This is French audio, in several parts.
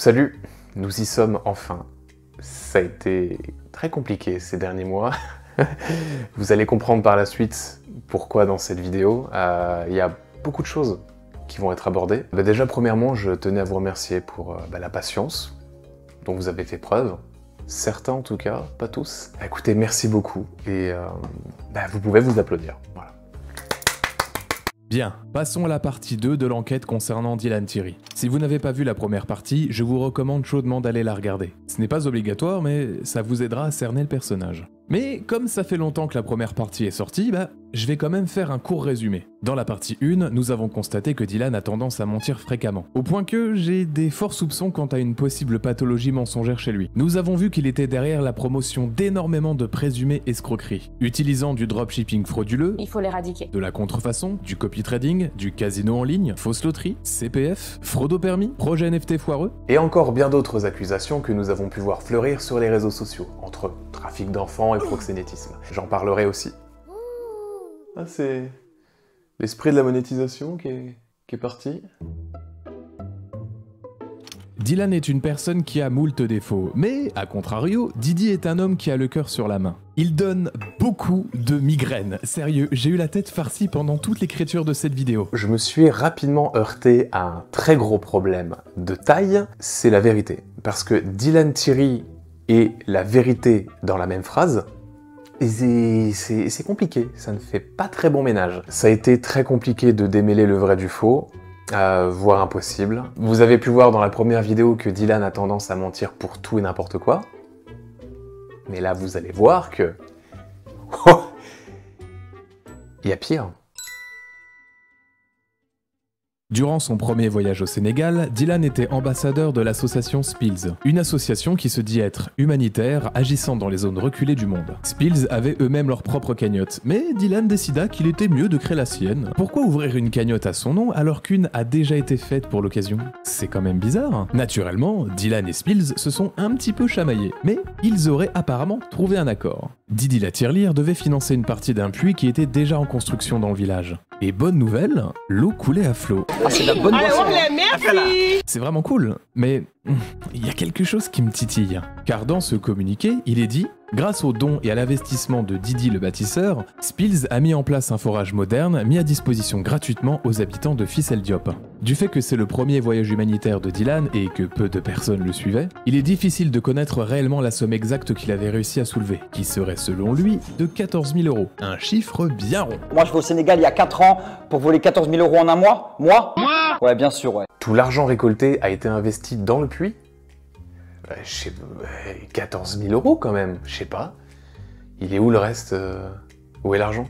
Salut, nous y sommes enfin. Ça a été très compliqué ces derniers mois. Vous allez comprendre par la suite pourquoi dans cette vidéo. Il y a beaucoup de choses qui vont être abordées. Déjà, premièrement, je tenais à vous remercier pour la patience dont vous avez fait preuve. Certains en tout cas, pas tous. Écoutez, merci beaucoup et vous pouvez vous applaudir. Voilà. Bien, passons à la partie 2 de l'enquête concernant Dylan Thierry. Si vous n'avez pas vu la première partie, je vous recommande chaudement d'aller la regarder. Ce n'est pas obligatoire, mais ça vous aidera à cerner le personnage. Mais comme ça fait longtemps que la première partie est sortie, je vais quand même faire un court résumé. Dans la partie 1, nous avons constaté que Dylan a tendance à mentir fréquemment, au point que j'ai des forts soupçons quant à une possible pathologie mensongère chez lui. Nous avons vu qu'il était derrière la promotion d'énormément de présumées escroqueries, utilisant du dropshipping frauduleux, il faut l'éradiquer, de la contrefaçon, du copy trading, du casino en ligne, fausse loterie, CPF, fraude au permis, projet NFT foireux, et encore bien d'autres accusations que nous avqui pu voir fleurir sur les réseaux sociaux, entre trafic d'enfants et proxénétisme. J'en parlerai aussi. Ah, c'est l'esprit de la monétisation qui est parti. Dylan est une personne qui a moult défauts, mais, à contrario, Didi est un homme qui a le cœur sur la main. Il donne beaucoup de migraines. Sérieux, j'ai eu la tête farcie pendant toute l'écriture de cette vidéo. Je me suis rapidement heurté à un très gros problème de taille, c'est la vérité. Parce que Dylan Thierry et la vérité dans la même phrase, c'est compliqué, ça ne fait pas très bon ménage. Ça a été très compliqué de démêler le vrai du faux, voire impossible. Vous avez pu voir dans la première vidéo que Dylan a tendance à mentir pour tout et n'importe quoi. Mais là, vous allez voir que... il y a pire. Durant son premier voyage au Sénégal, Dylan était ambassadeur de l'association Spills, une association qui se dit être humanitaire, agissant dans les zones reculées du monde. Spills avaient eux-mêmes leur propre cagnotte, mais Dylan décida qu'il était mieux de créer la sienne. Pourquoi ouvrir une cagnotte à son nom alors qu'une a déjà été faite pour l'occasion? C'est quand même bizarre. Naturellement, Dylan et Spills se sont un petit peu chamaillés, mais ils auraient apparemment trouvé un accord. Didi la tirelire devait financer une partie d'un puits qui était déjà en construction dans le village. Et bonne nouvelle, l'eau coulait à flot. Ah, c'est de la bonne boisson. merci. C'est vraiment cool, mais il y a quelque chose qui me titille. Car dans ce communiqué, il est dit: grâce aux dons et à l'investissement de Didi le bâtisseur, Spills a mis en place un forage moderne mis à disposition gratuitement aux habitants de Fils El Diop. Du fait que c'est le premier voyage humanitaire de Dylan et que peu de personnes le suivaient, il est difficile de connaître réellement la somme exacte qu'il avait réussi à soulever, qui serait selon lui de 14 000 €. Un chiffre bien rond. Moi je vais au Sénégal il y a 4 ans pour voler 14 000 € en un mois. Moi? Ouais, bien sûr, ouais. Tout l'argent récolté a été investi dans le puits. 14 000 € quand même, je sais pas. Il est où le reste? Où est l'argent?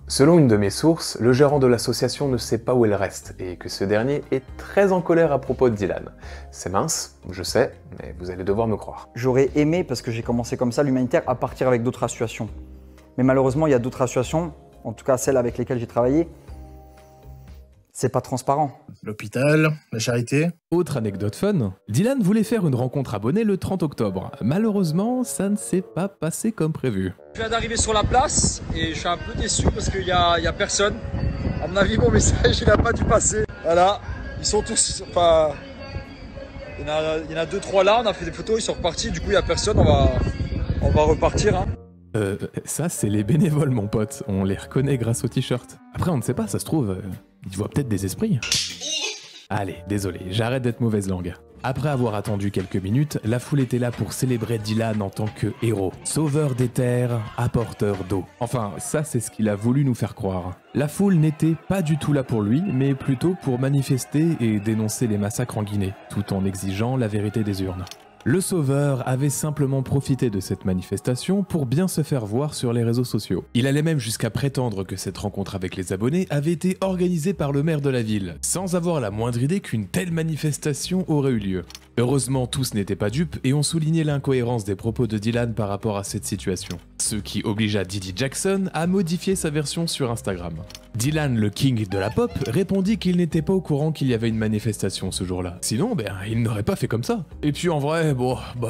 Selon une de mes sources, le gérant de l'association ne sait pas où est le reste, et que ce dernier est très en colère à propos de Dylan. C'est mince, je sais, mais vous allez devoir me croire. J'aurais aimé, parce que j'ai commencé comme ça l'humanitaire, à partir avec d'autres associations. Mais malheureusement, il y a d'autres associations, en tout cas celles avec lesquelles j'ai travaillé, c'est pas transparent. L'hôpital, la charité. Autre anecdote fun, Dylan voulait faire une rencontre abonnée le 30 octobre. Malheureusement, ça ne s'est pas passé comme prévu. Je viens d'arriver sur la place et je suis un peu déçu parce qu'il y a personne. À mon avis, mon message, il n'a pas dû passer. Voilà, ils sont tous... Enfin, il y en a 2-3 là, on a fait des photos, ils sont repartis. Du coup, il n'y a personne, on va repartir. Hein. Ça, c'est les bénévoles, mon pote. On les reconnaît grâce au t-shirt. Après, on ne sait pas, ça se trouve, ils voient peut-être des esprits. Allez, désolé, j'arrête d'être mauvaise langue. Après avoir attendu quelques minutes, la foule était là pour célébrer Dylan en tant que héros. Sauveur des terres, apporteur d'eau. Enfin, ça c'est ce qu'il a voulu nous faire croire. La foule n'était pas du tout là pour lui, mais plutôt pour manifester et dénoncer les massacres en Guinée, tout en exigeant la vérité des urnes. Le sauveur avait simplement profité de cette manifestation pour bien se faire voir sur les réseaux sociaux. Il allait même jusqu'à prétendre que cette rencontre avec les abonnés avait été organisée par le maire de la ville, sans avoir la moindre idée qu'une telle manifestation aurait eu lieu. Heureusement, tous n'étaient pas dupes et ont souligné l'incohérence des propos de Dylan par rapport à cette situation. Ce qui obligea Didi Jackson à modifier sa version sur Instagram. Dylan, le king de la pop, répondit qu'il n'était pas au courant qu'il y avait une manifestation ce jour-là. Sinon, il n'aurait pas fait comme ça. Et puis en vrai,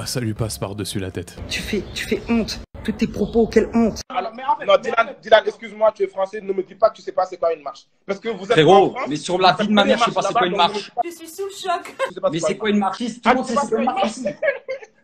ça lui passe par-dessus la tête. Tu fais honte. Tous tes propos, quelle honte. Alors Non, Dylan, excuse-moi, tu es français, ne me dis pas que tu sais pas c'est quoi une marche. Parce que vous êtes Frérot, en France, mais sur la vie de ma mère, je sais pas c'est quoi une marche. Je suis sous le choc. Mais c'est quoi une marche? Tout le monde sait c'est quoi une marche.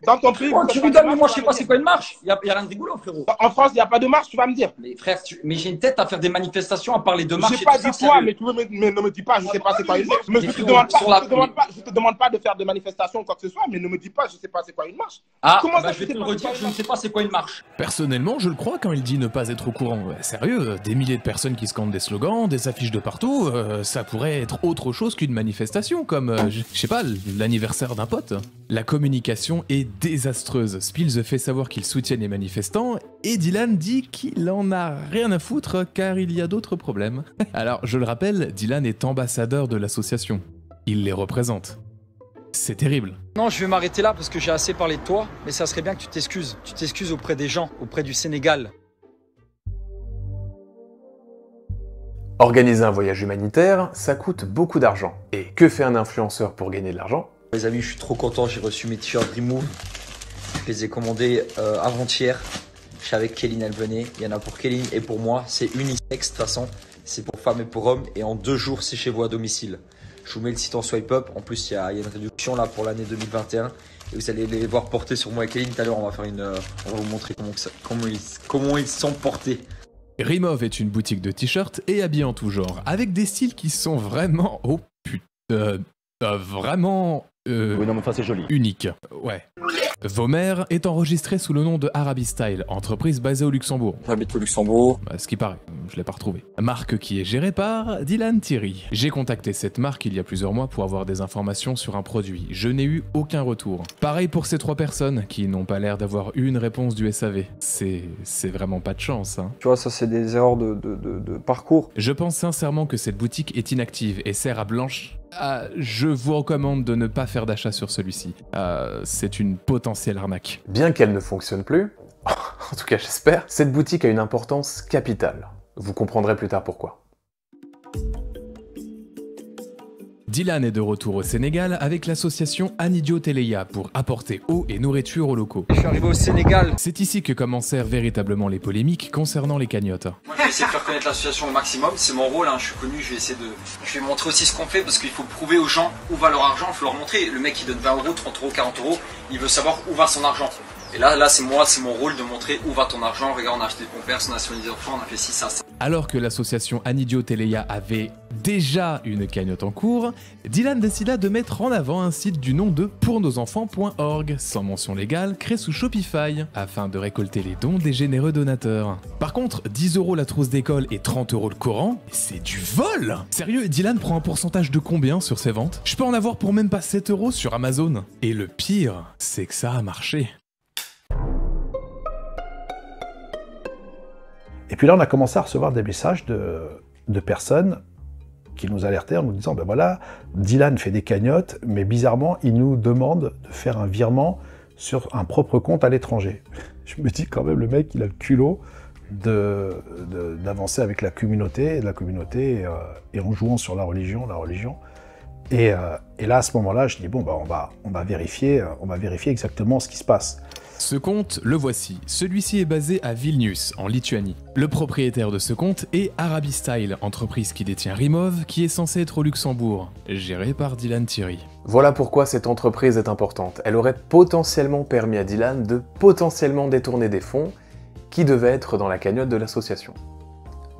Dans ton pays, Oh, tu rigoles, mais moi je sais pas c'est quoi une marche. Y a rien de rigolo, frérot. En France, il n'y a pas de marche, tu vas me dire. Mais frère, mais j'ai une tête à faire des manifestations, à parler de marche. J'ai pas dit quoi, mais ne me dis pas, je sais pas c'est quoi une marche. Je te demande pas de faire de manifestations ou quoi que ce soit, mais ne me dis pas, je sais pas c'est quoi une marche. Ah, bah, je vais te le redire, je ne sais pas c'est quoi une marche. Personnellement, je le crois quand il dit ne pas être au courant. Ouais, sérieux, des milliers de personnes qui scandent des slogans, des affiches de partout, ça pourrait être autre chose qu'une manifestation, comme, je sais pas, l'anniversaire d'un pote. La communication est désastreuse. Spills fait savoir qu'il soutient les manifestants, et Dylan dit qu'il en a rien à foutre car il y a d'autres problèmes. Alors, je le rappelle, Dylan est ambassadeur de l'association. Il les représente. C'est terrible. Non, je vais m'arrêter là parce que j'ai assez parlé de toi, mais ça serait bien que tu t'excuses. Tu t'excuses auprès des gens, auprès du Sénégal. Organiser un voyage humanitaire, ça coûte beaucoup d'argent. Et que fait un influenceur pour gagner de l'argent? Les amis, je suis trop content, j'ai reçu mes t-shirts Remove. Je les ai commandés avant-hier. Je savais que Kéline elle venait. Il y en a pour Kéline et pour moi. C'est unisexe de toute façon. C'est pour femmes et pour hommes. Et en 2 jours, c'est chez vous à domicile. Je vous mets le site en swipe up. En plus, il y a une réduction là pour l'année 2021. Et vous allez les voir porter sur moi et Kéline. Tout à l'heure, on va vous montrer comment ils sont portés. Remove est une boutique de t-shirts et habillés en tout genre, avec des styles qui sont vraiment... Oh putain... vraiment... Oui, non, mais enfin, c'est joli. Unique. Ouais. Vomer est enregistré sous le nom de Arabi Style, entreprise basée au Luxembourg. J'habite au Luxembourg. Ce qui paraît, je l'ai pas retrouvé. Marque qui est gérée par Dylan Thierry. J'ai contacté cette marque il y a plusieurs mois pour avoir des informations sur un produit. Je n'ai eu aucun retour. Pareil pour ces 3 personnes qui n'ont pas l'air d'avoir eu une réponse du SAV. C'est vraiment pas de chance, hein. Tu vois, ça c'est des erreurs de parcours. Je pense sincèrement que cette boutique est inactive et sert à blanche. Je vous recommande de ne pas faire d'achat sur celui-ci. C'est une potentielle arnaque. Bien qu'elle ne fonctionne plus, en tout cas j'espère, cette boutique a une importance capitale. Vous comprendrez plus tard pourquoi. Dylan est de retour au Sénégal avec l'association Anidio Teleya pour apporter eau et nourriture aux locaux. Je suis arrivé au Sénégal. C'est ici que commencèrent véritablement les polémiques concernant les cagnottes. Moi, je vais essayer de faire connaître l'association au maximum. C'est mon rôle, hein. Je suis connu. Je vais montrer aussi ce qu'on fait parce qu'il faut prouver aux gens où va leur argent. Il faut leur montrer. Le mec, il donne 20 euros, 30 euros, 40 euros. Il veut savoir où va son argent. Et là, c'est mon rôle de montrer où va ton argent. Regarde, on a acheté des pompères, on a nationalisé des enfants, on a fait ci, ça. Alors que l'association Anidio Teleya avait déjà une cagnotte en cours, Dylan décida de mettre en avant un site du nom de pournosenfants.org, sans mention légale, créé sous Shopify, afin de récolter les dons des généreux donateurs. Par contre, 10 € la trousse d'école et 30 € le Coran, c'est du vol! Sérieux, Dylan prend un pourcentage de combien sur ses ventes? Je peux en avoir pour même pas 7 € sur Amazon. Et le pire, c'est que ça a marché. Et puis là, on a commencé à recevoir des messages de personnes qui nous alertaient en nous disant, ben voilà, Dylan fait des cagnottes, mais bizarrement, il nous demande de faire un virement sur un propre compte à l'étranger. Je me dis quand même, le mec, il a le culot d'avancer avec la communauté, et en jouant sur la religion. Et là, à ce moment-là, je dis, bon, ben, on va vérifier exactement ce qui se passe. Ce compte, le voici. Celui-ci est basé à Vilnius, en Lituanie. Le propriétaire de ce compte est Arabi Style, entreprise qui détient Remove, qui est censée être au Luxembourg, gérée par Dylan Thierry. Voilà pourquoi cette entreprise est importante. Elle aurait potentiellement permis à Dylan de potentiellement détourner des fonds qui devaient être dans la cagnotte de l'association.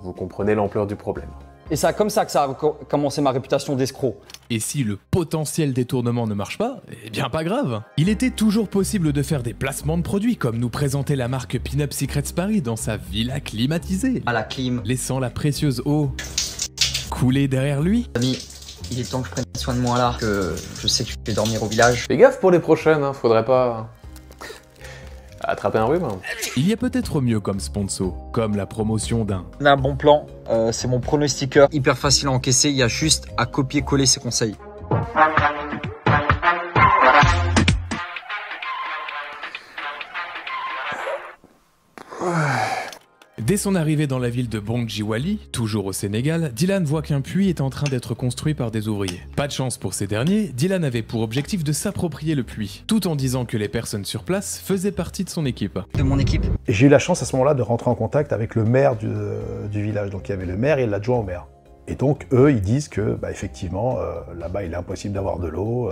Vous comprenez l'ampleur du problème. Et c'est comme ça que ça a commencé ma réputation d'escroc. Et si le potentiel détournement ne marche pas, eh bien pas grave. Il était toujours possible de faire des placements de produits, comme nous présentait la marque Pinup Secrets Paris dans sa villa climatisée. À la clim. Laissant la précieuse eau couler derrière lui. Ami, il est temps que je prenne soin de moi là, que je sais que je vais dormir au village. Fais gaffe pour les prochaines, hein, faudrait pas attraper un rhume. Il y a peut-être mieux comme sponsor, comme la promotion d'un... On a un bon plan, c'est mon pronostiqueur. Hyper facile à encaisser, il y a juste à copier-coller ses conseils. Dès son arrivée dans la ville de Bongjiwali, toujours au Sénégal, Dylan voit qu'un puits est en train d'être construit par des ouvriers. Pas de chance pour ces derniers, Dylan avait pour objectif de s'approprier le puits, tout en disant que les personnes sur place faisaient partie de son équipe. De mon équipe. Et j'ai eu la chance à ce moment-là de rentrer en contact avec le maire du village. Donc il y avait le maire et l'adjoint au maire. Et donc eux, ils disent que bah, effectivement, là-bas, il est impossible d'avoir de l'eau.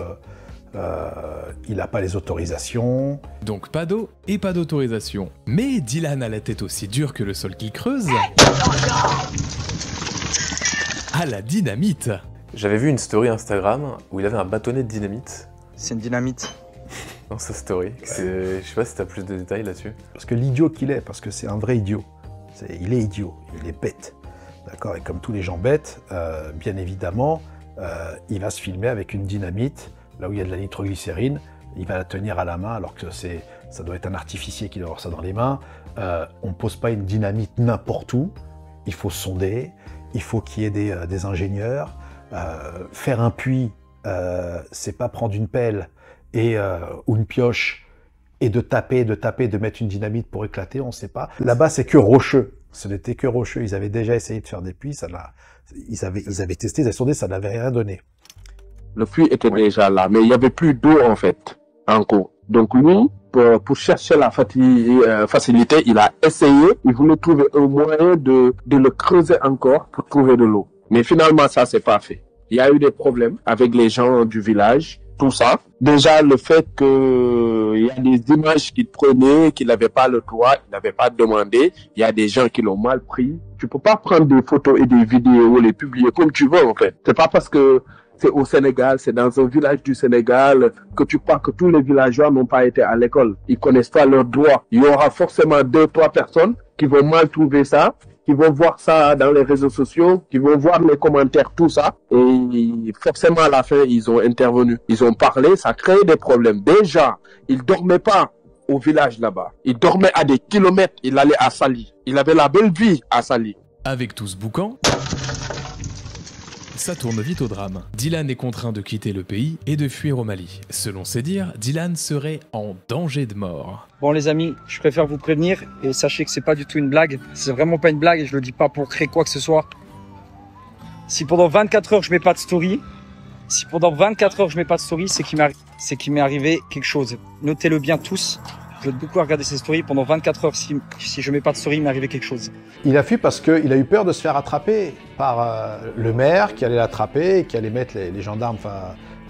Il n'a pas les autorisations. Donc pas d'eau et pas d'autorisation. Mais Dylan a la tête aussi dure que le sol qu'il creuse. À la dynamite. J'avais vu une story Instagram où il avait un bâtonnet de dynamite C'est une dynamite. dans sa story. Je sais pas si t'as plus de détails là-dessus. Parce que l'idiot qu'il est, parce que c'est un vrai idiot. Il est idiot, il est bête. D'accord. Et comme tous les gens bêtes, bien évidemment, il va se filmer avec une dynamite. Là où il y a de la nitroglycérine, il va la tenir à la main alors que ça doit être un artificier qui doit avoir ça dans les mains. On ne pose pas une dynamite n'importe où, il faut sonder, il faut qu'il y ait des ingénieurs. Faire un puits, c'est pas prendre une pelle ou une pioche et de taper, de mettre une dynamite pour éclater, on ne sait pas. Là-bas, c'est que rocheux. Ce n'était que rocheux. Ils avaient déjà essayé de faire des puits, ils avaient testé, ils avaient sondé, ça n'avait rien donné. Le puits était déjà là, mais il n'y avait plus d'eau en fait, en cours. Donc lui, pour chercher la facilité, il a essayé, il voulait trouver un moyen de le creuser encore pour trouver de l'eau. Mais finalement, ça s'est pas fait. Il y a eu des problèmes avec les gens du village, tout ça. Déjà, le fait qu'il y a des images qu'il prenait, qu'il n'avait pas le droit, il n'avait pas demandé, il y a des gens qui l'ont mal pris. Tu peux pas prendre des photos et des vidéos, les publier comme tu veux en fait. C'est pas parce que c'est au Sénégal, c'est dans un village du Sénégal que tu crois que tous les villageois n'ont pas été à l'école. Ils connaissent pas leurs droits. Il y aura forcément 2-3 personnes qui vont mal trouver ça, qui vont voir ça dans les réseaux sociaux, qui vont voir les commentaires, tout ça. Et forcément, à la fin, ils ont intervenu. Ils ont parlé, ça crée des problèmes. Déjà, ils dormaient pas au village là-bas. Ils dormaient à des kilomètres. Il allait à Saly. Il avait la belle vie à Saly. Avec tout ce boucan, ça tourne vite au drame. Dylan est contraint de quitter le pays et de fuir au Mali. Selon ses dires, Dylan serait en danger de mort. Bon les amis, je préfère vous prévenir et sachez que c'est pas du tout une blague. C'est vraiment pas une blague et je le dis pas pour créer quoi que ce soit. Si pendant 24 heures je mets pas de story, c'est qu'il m'est arrivé quelque chose. Notez-le bien tous. Je vais beaucoup regarder ces stories pendant 24 heures. Si je mets pas de story, il m'est arrivé quelque chose. Il a fui parce qu'il a eu peur de se faire attraper par le maire qui allait l'attraper et qui allait mettre les gendarmes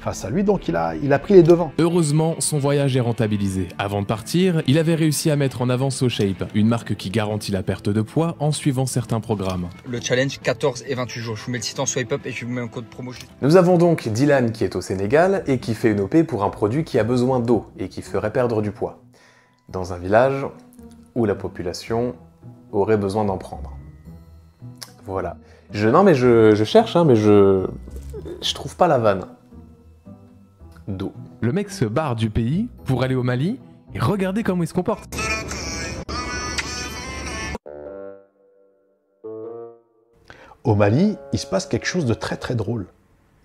face à lui. Donc il a pris les devants. Heureusement, son voyage est rentabilisé. Avant de partir, il avait réussi à mettre en avant SoShape, une marque qui garantit la perte de poids en suivant certains programmes. Le challenge 14 et 28 jours. Je vous mets le site en swipe up et je vous mets un code promo. Nous avons donc Dylan qui est au Sénégal et qui fait une OP pour un produit qui a besoin d'eau et qui ferait perdre du poids. Dans un village où la population aurait besoin d'en prendre. Voilà. Je cherche, hein, mais je trouve pas la vanne. D'eau. Le mec se barre du pays pour aller au Mali et regardez comment il se comporte. Au Mali, il se passe quelque chose de très très drôle.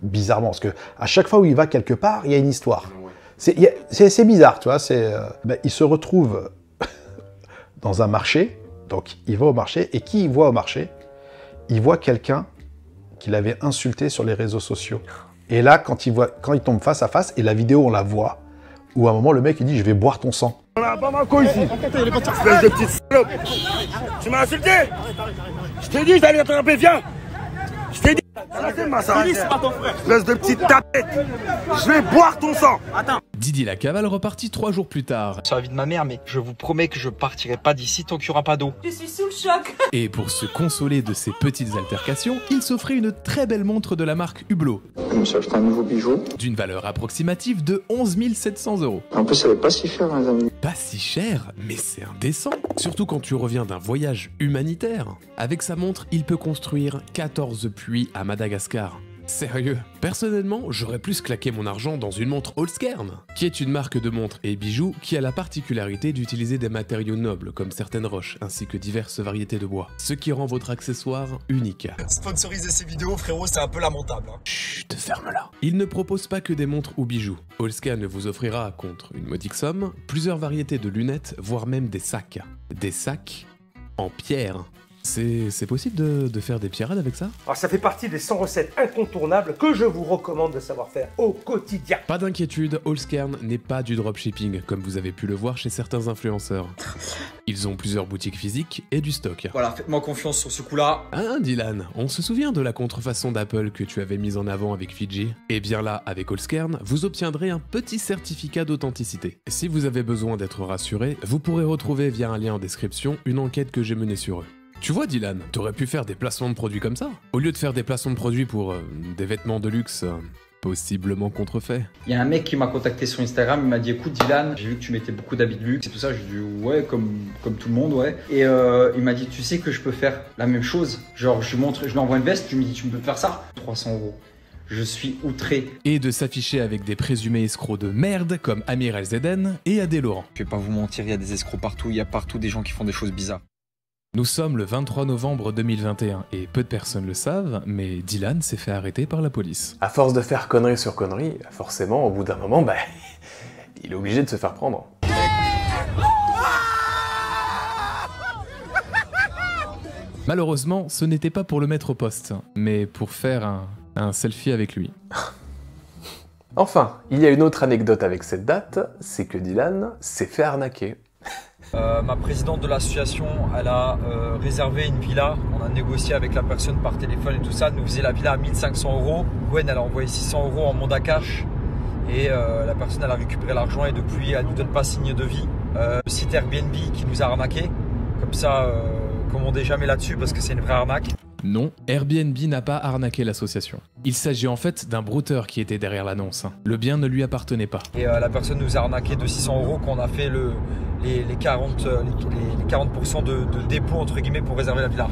Bizarrement, parce que à chaque fois où il va quelque part, il y a une histoire. C'est bizarre, tu vois. Il se retrouve dans un marché, donc il va au marché, et qui il voit au marché? Il voit quelqu'un qu'il avait insulté sur les réseaux sociaux. Et là, quand il tombe face à face, et la vidéo, on la voit, où à un moment, le mec, il dit « Je vais boire ton sang ». On a pas Bamako ici. Espèce de petite salope. Tu m'as insulté? Je t'ai dit, j'allais t'attraper, viens. Je t'ai dit. Espèce de petite tapette. Je vais boire ton sang. Attends. Didi la cavale repartit 3 jours plus tard. C'est la vie de ma mère, mais je vous promets que je partirai pas d'ici tant qu'il n'y aura pas d'eau. Je suis sous le choc. Et pour se consoler de ces petites altercations, il s'offrait une très belle montre de la marque Hublot. Je me suis acheté un nouveau bijou. D'une valeur approximative de 11 700 €. En plus, elle est pas si chère, les amis. Pas si cher, mais c'est indécent. Surtout quand tu reviens d'un voyage humanitaire. Avec sa montre, il peut construire 14 puits à Madagascar. Sérieux, personnellement, j'aurais plus claqué mon argent dans une montre Holzkern, qui est une marque de montres et bijoux qui a la particularité d'utiliser des matériaux nobles comme certaines roches, ainsi que diverses variétés de bois, ce qui rend votre accessoire unique. Sponsoriser ces vidéos, frérot, c'est un peu lamentable. Chut, ferme-la. Il ne propose pas que des montres ou bijoux. Holzkern vous offrira, contre une modique somme, plusieurs variétés de lunettes, voire même des sacs. Des sacs en pierre. C'est possible de faire des pierrades avec ça? Alors ça fait partie des 100 recettes incontournables que je vous recommande de savoir faire au quotidien. Pas d'inquiétude, Allskern n'est pas du dropshipping, comme vous avez pu le voir chez certains influenceurs. Ils ont plusieurs boutiques physiques et du stock. Voilà, faites-moi confiance sur ce coup-là. Hein, Dylan, on se souvient de la contrefaçon d'Apple que tu avais mise en avant avec Fiji? Et bien là, avec Allskern, vous obtiendrez un petit certificat d'authenticité. Si vous avez besoin d'être rassuré, vous pourrez retrouver via un lien en description une enquête que j'ai menée sur eux. Tu vois Dylan, t'aurais pu faire des placements de produits comme ça, au lieu de faire des placements de produits pour des vêtements de luxe possiblement contrefaits. Il y a un mec qui m'a contacté sur Instagram, il m'a dit écoute Dylan, j'ai vu que tu mettais beaucoup d'habits de luxe et tout ça, j'ai dit ouais comme tout le monde ouais. Et il m'a dit tu sais que je peux faire la même chose, genre je lui envoie une veste, tu me dis tu peux faire ça, 300 €. Je suis outré. Et de s'afficher avec des présumés escrocs de merde comme Amir El Zeden et Adé Laurent. Je vais pas vous mentir, il y a des escrocs partout, il y a partout des gens qui font des choses bizarres. Nous sommes le 23 novembre 2021 et peu de personnes le savent, mais Dylan s'est fait arrêter par la police. À force de faire connerie sur connerie, forcément, au bout d'un moment, il est obligé de se faire prendre. Malheureusement, ce n'était pas pour le mettre au poste, mais pour faire un selfie avec lui. Enfin, il y a une autre anecdote avec cette date, c'est que Dylan s'est fait arnaquer. Ma présidente de l'association, elle a réservé une villa. On a négocié avec la personne par téléphone et tout ça. Elle nous faisait la villa à 1500 €. Gwen, elle a envoyé 600 € en mandat cash. Et la personne, elle a récupéré l'argent et depuis, elle nous donne pas signe de vie. Le site Airbnb qui nous a arnaqué. Comme ça, commandez jamais là-dessus parce que c'est une vraie arnaque. Non, Airbnb n'a pas arnaqué l'association. Il s'agit en fait d'un brouteur qui était derrière l'annonce. Le bien ne lui appartenait pas. Et la personne nous a arnaqué de 600 € quand on a fait les 40% de dépôt entre guillemets pour réserver la villa.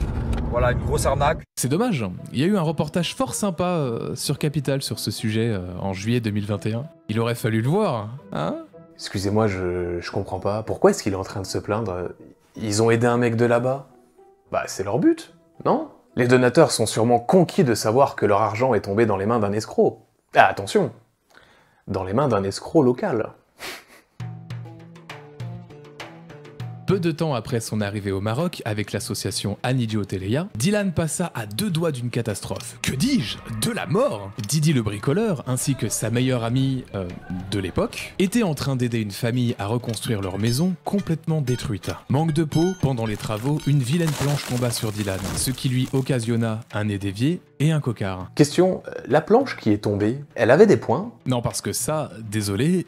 Voilà, une grosse arnaque. C'est dommage, il y a eu un reportage fort sympa sur Capital sur ce sujet en juillet 2021. Il aurait fallu le voir, hein? Excusez-moi, je comprends pas. Pourquoi est-ce qu'il est en train de se plaindre? Ils ont aidé un mec de là-bas? C'est leur but, non? Les donateurs sont sûrement conquis de savoir que leur argent est tombé dans les mains d'un escroc. Ah, attention, dans les mains d'un escroc local. Peu de temps après son arrivée au Maroc avec l'association Anidio Teleya, Dylan passa à 2 doigts d'une catastrophe. Que dis-je? De la mort! Didi le bricoleur, ainsi que sa meilleure amie de l'époque, étaient en train d'aider une famille à reconstruire leur maison complètement détruite. Manque de peau, pendant les travaux, une vilaine planche tomba sur Dylan, ce qui lui occasionna un nez dévié et un cocard. Question, la planche qui est tombée, elle avait des points? Non, parce que ça, désolé,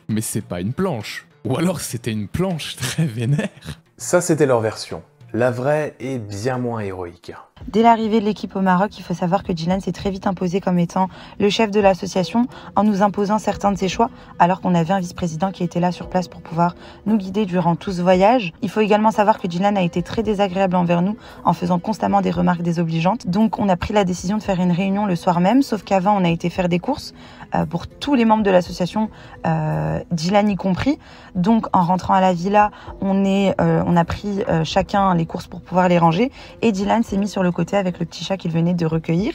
mais c'est pas une planche. Ou alors c'était une planche très vénère. Ça, c'était leur version. La vraie est bien moins héroïque. Dès l'arrivée de l'équipe au Maroc, il faut savoir que Dylan s'est très vite imposé comme étant le chef de l'association en nous imposant certains de ses choix, alors qu'on avait un vice-président qui était là sur place pour pouvoir nous guider durant tout ce voyage. Il faut également savoir que Dylan a été très désagréable envers nous en faisant constamment des remarques désobligeantes. Donc on a pris la décision de faire une réunion le soir même, sauf qu'avant on a été faire des courses pour tous les membres de l'association, Dylan y compris. Donc en rentrant à la villa, on a pris chacun les courses pour pouvoir les ranger et Dylan s'est mis sur le côté avec le petit chat qu'il venait de recueillir.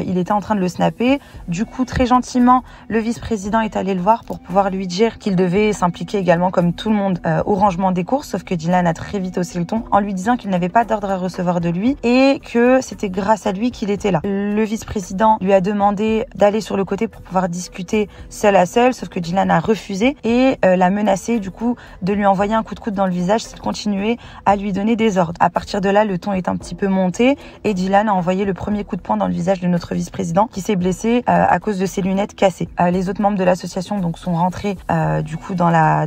Il était en train de le snapper. Du coup, très gentiment, le vice-président est allé le voir pour pouvoir lui dire qu'il devait s'impliquer également comme tout le monde au rangement des courses, sauf que Dylan a très vite haussé le ton en lui disant qu'il n'avait pas d'ordre à recevoir de lui et que c'était grâce à lui qu'il était là. Le vice-président lui a demandé d'aller sur le côté pour pouvoir discuter seul à seul, sauf que Dylan a refusé et l'a menacé du coup de lui envoyer un coup de coude dans le visage s'il continuait à lui donner des ordres. À partir de là, le ton est un petit peu monté et Dylan a envoyé le premier coup de poing dans le visage de notre vice-président qui s'est blessé à cause de ses lunettes cassées. Les autres membres de l'association donc sont rentrés du coup dans la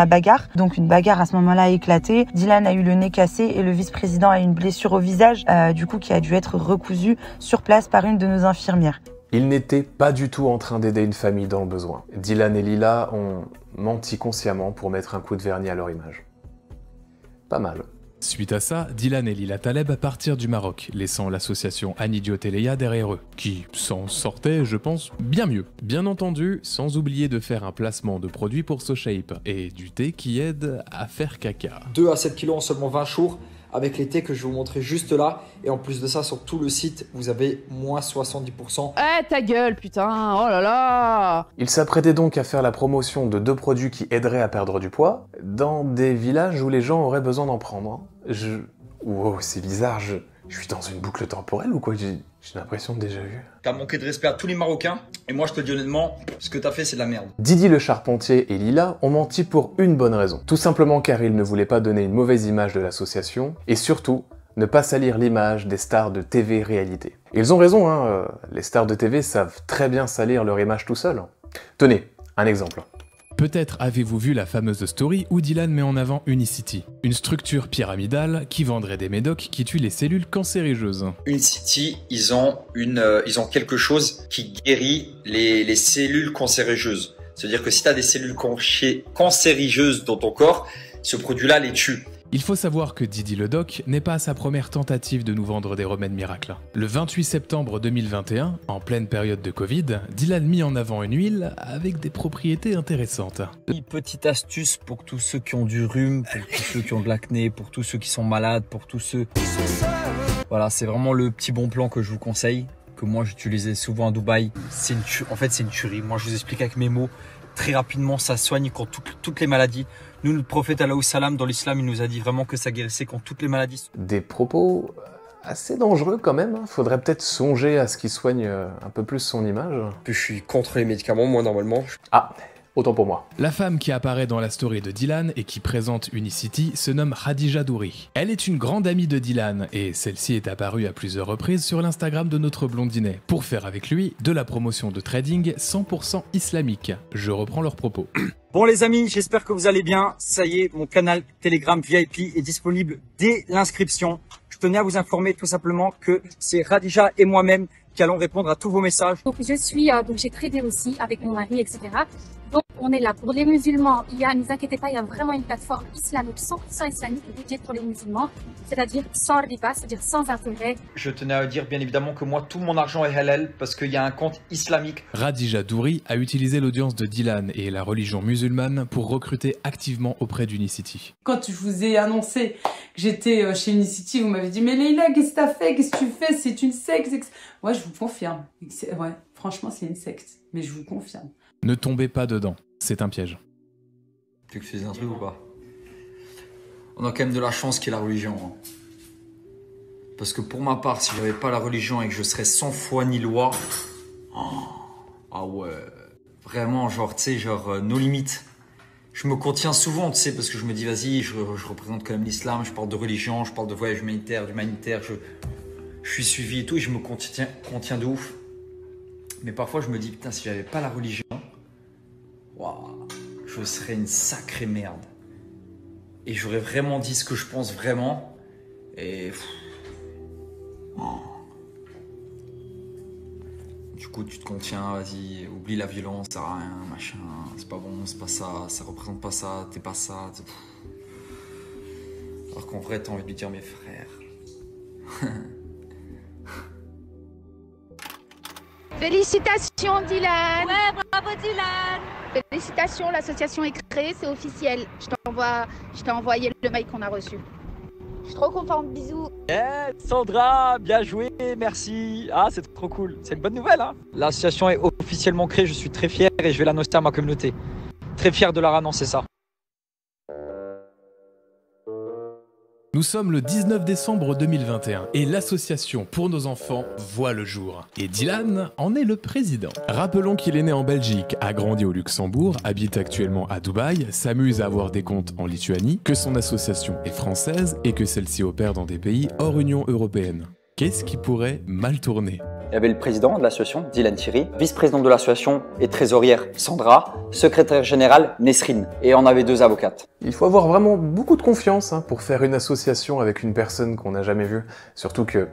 bagarre. Donc une bagarre à ce moment-là a éclaté. Dylan a eu le nez cassé et le vice-président a eu une blessure au visage du coup qui a dû être recousue sur place par une de nos infirmières. Ils n'étaient pas du tout en train d'aider une famille dans le besoin. Dylan et Lila ont menti consciemment pour mettre un coup de vernis à leur image. Pas mal. Suite à ça, Dylan et Lila Taleb partirent du Maroc, laissant l'association Anidio Teleya derrière eux, qui s'en sortait, je pense, bien mieux. Bien entendu, sans oublier de faire un placement de produits pour SoShape, et du thé qui aide à faire caca. 2 à 7 kilos en seulement 20 jours. avec les thés que je vais vous montrer juste là. Et en plus de ça, sur tout le site, vous avez moins 70%. Eh, ta gueule, putain, oh là là! Il s'apprêtait donc à faire la promotion de 2 produits qui aideraient à perdre du poids, dans des villages où les gens auraient besoin d'en prendre. Wow, c'est bizarre, je suis dans une boucle temporelle ou quoi? J'ai l'impression de déjà vu. T'as manqué de respect à tous les Marocains. Et moi, je te le dis honnêtement, ce que t'as fait, c'est de la merde. Didi le Charpentier et Lila ont menti pour une bonne raison. Tout simplement car ils ne voulaient pas donner une mauvaise image de l'association, et surtout, ne pas salir l'image des stars de TV réalité. Et ils ont raison, hein, les stars de TV savent très bien salir leur image tout seuls. Tenez, un exemple. Peut-être avez-vous vu la fameuse story où Dylan met en avant Unicity, une structure pyramidale qui vendrait des médocs qui tuent les cellules cancérigeuses. Unicity, ils ont quelque chose qui guérit les cellules cancérigeuses. C'est-à-dire que si tu as des cellules cancérigeuses dans ton corps, ce produit-là les tue. Il faut savoir que Didi le Doc n'est pas à sa première tentative de nous vendre des remèdes miracles. Le 28 septembre 2021, en pleine période de Covid, Dylan mit en avant une huile avec des propriétés intéressantes. Une petite astuce pour tous ceux qui ont du rhume, pour tous ceux qui ont de l'acné, pour tous ceux qui sont malades, pour tous ceux... Voilà, c'est vraiment le petit bon plan que je vous conseille, que moi j'utilisais souvent à Dubaï. En fait, c'est une tuerie. Moi, je vous explique avec mes mots. Très rapidement, ça soigne contre toutes les maladies. Nous, le prophète Alayhi salam, dans l'islam, il nous a dit vraiment que ça guérissait contre toutes les maladies. Des propos assez dangereux quand même. Faudrait peut-être songer à ce qui soigne un peu plus son image. Puis je suis contre les médicaments, moi, normalement. Ah, autant pour moi. La femme qui apparaît dans la story de Dylan et qui présente Unicity se nomme Khadija Douri. Elle est une grande amie de Dylan et celle-ci est apparue à plusieurs reprises sur l'Instagram de notre blondinet pour faire avec lui de la promotion de trading 100% islamique. Je reprends leurs propos. Bon les amis, j'espère que vous allez bien. Ça y est, mon canal Telegram VIP est disponible dès l'inscription. Je tenais à vous informer tout simplement que c'est Khadija et moi-même qui allons répondre à tous vos messages. Donc j'ai tradé aussi avec mon mari, etc. Donc on est là pour les musulmans. Ne vous inquiétez pas, il y a vraiment une plateforme islamique 100% islamique dédiée pour les musulmans, c'est-à-dire sans riba, c'est-à-dire sans intérêt. Je tenais à dire bien évidemment que moi tout mon argent est halal parce qu'il y a un compte islamique. Khadija Douri a utilisé l'audience de Dylan et la religion musulmane pour recruter activement auprès d'Unicity. Quand je vous ai annoncé que j'étais chez Unicity, vous m'avez dit mais Leïla, qu'est-ce que t'as fait? Qu'est-ce que tu fais? C'est une secte. Ouais, je vous confirme. Ouais, franchement, c'est une secte, mais je vous confirme. Ne tombez pas dedans, c'est un piège. Tu veux que je fasse un truc ou pas? On a quand même de la chance qu'il y ait la religion. Hein. Parce que pour ma part, si j'avais pas la religion et que je serais sans foi ni loi... Oh, ah ouais... Vraiment, genre, tu sais, genre, nos limites. Je me contiens souvent, tu sais, parce que je me dis, vas-y, je représente quand même l'islam, je parle de religion, je parle de voyage humanitaire, d'humanitaire, je suis suivi et tout, et je me contiens de ouf. Mais parfois, je me dis, putain, si j'avais pas la religion, waouh, je serais une sacrée merde. Et j'aurais vraiment dit ce que je pense vraiment. Et... Oh. Du coup, tu te contiens, vas-y, oublie la violence, ça sert à rien, machin, c'est pas bon, c'est pas ça représente pas ça, t'es pas ça. Alors qu'en vrai, t'as envie de lui dire, mes frères. Félicitations Dylan! Ouais, bravo Dylan! Félicitations, l'association est créée, c'est officiel. Je t'ai envoyé le mail qu'on a reçu. Je suis trop contente, bisous! Yeah, Sandra, bien joué, merci! Ah, c'est trop cool, c'est une bonne nouvelle, hein! L'association est officiellement créée, je suis très fier et je vais l'annoncer à ma communauté. Très fier de leur annoncer ça. Nous sommes le 19 décembre 2021 et l'association Pour nos enfants voit le jour. Et Dylan en est le président. Rappelons qu'il est né en Belgique, a grandi au Luxembourg, habite actuellement à Dubaï, s'amuse à avoir des comptes en Lituanie, que son association est française et que celle-ci opère dans des pays hors Union européenne. Qu'est-ce qui pourrait mal tourner? Il y avait le président de l'association, Dylan Thierry, vice-président de l'association et trésorière, Sandra, secrétaire générale, Nesrine, et on avait 2 avocates. Il faut avoir vraiment beaucoup de confiance pour faire une association avec une personne qu'on n'a jamais vue. Surtout que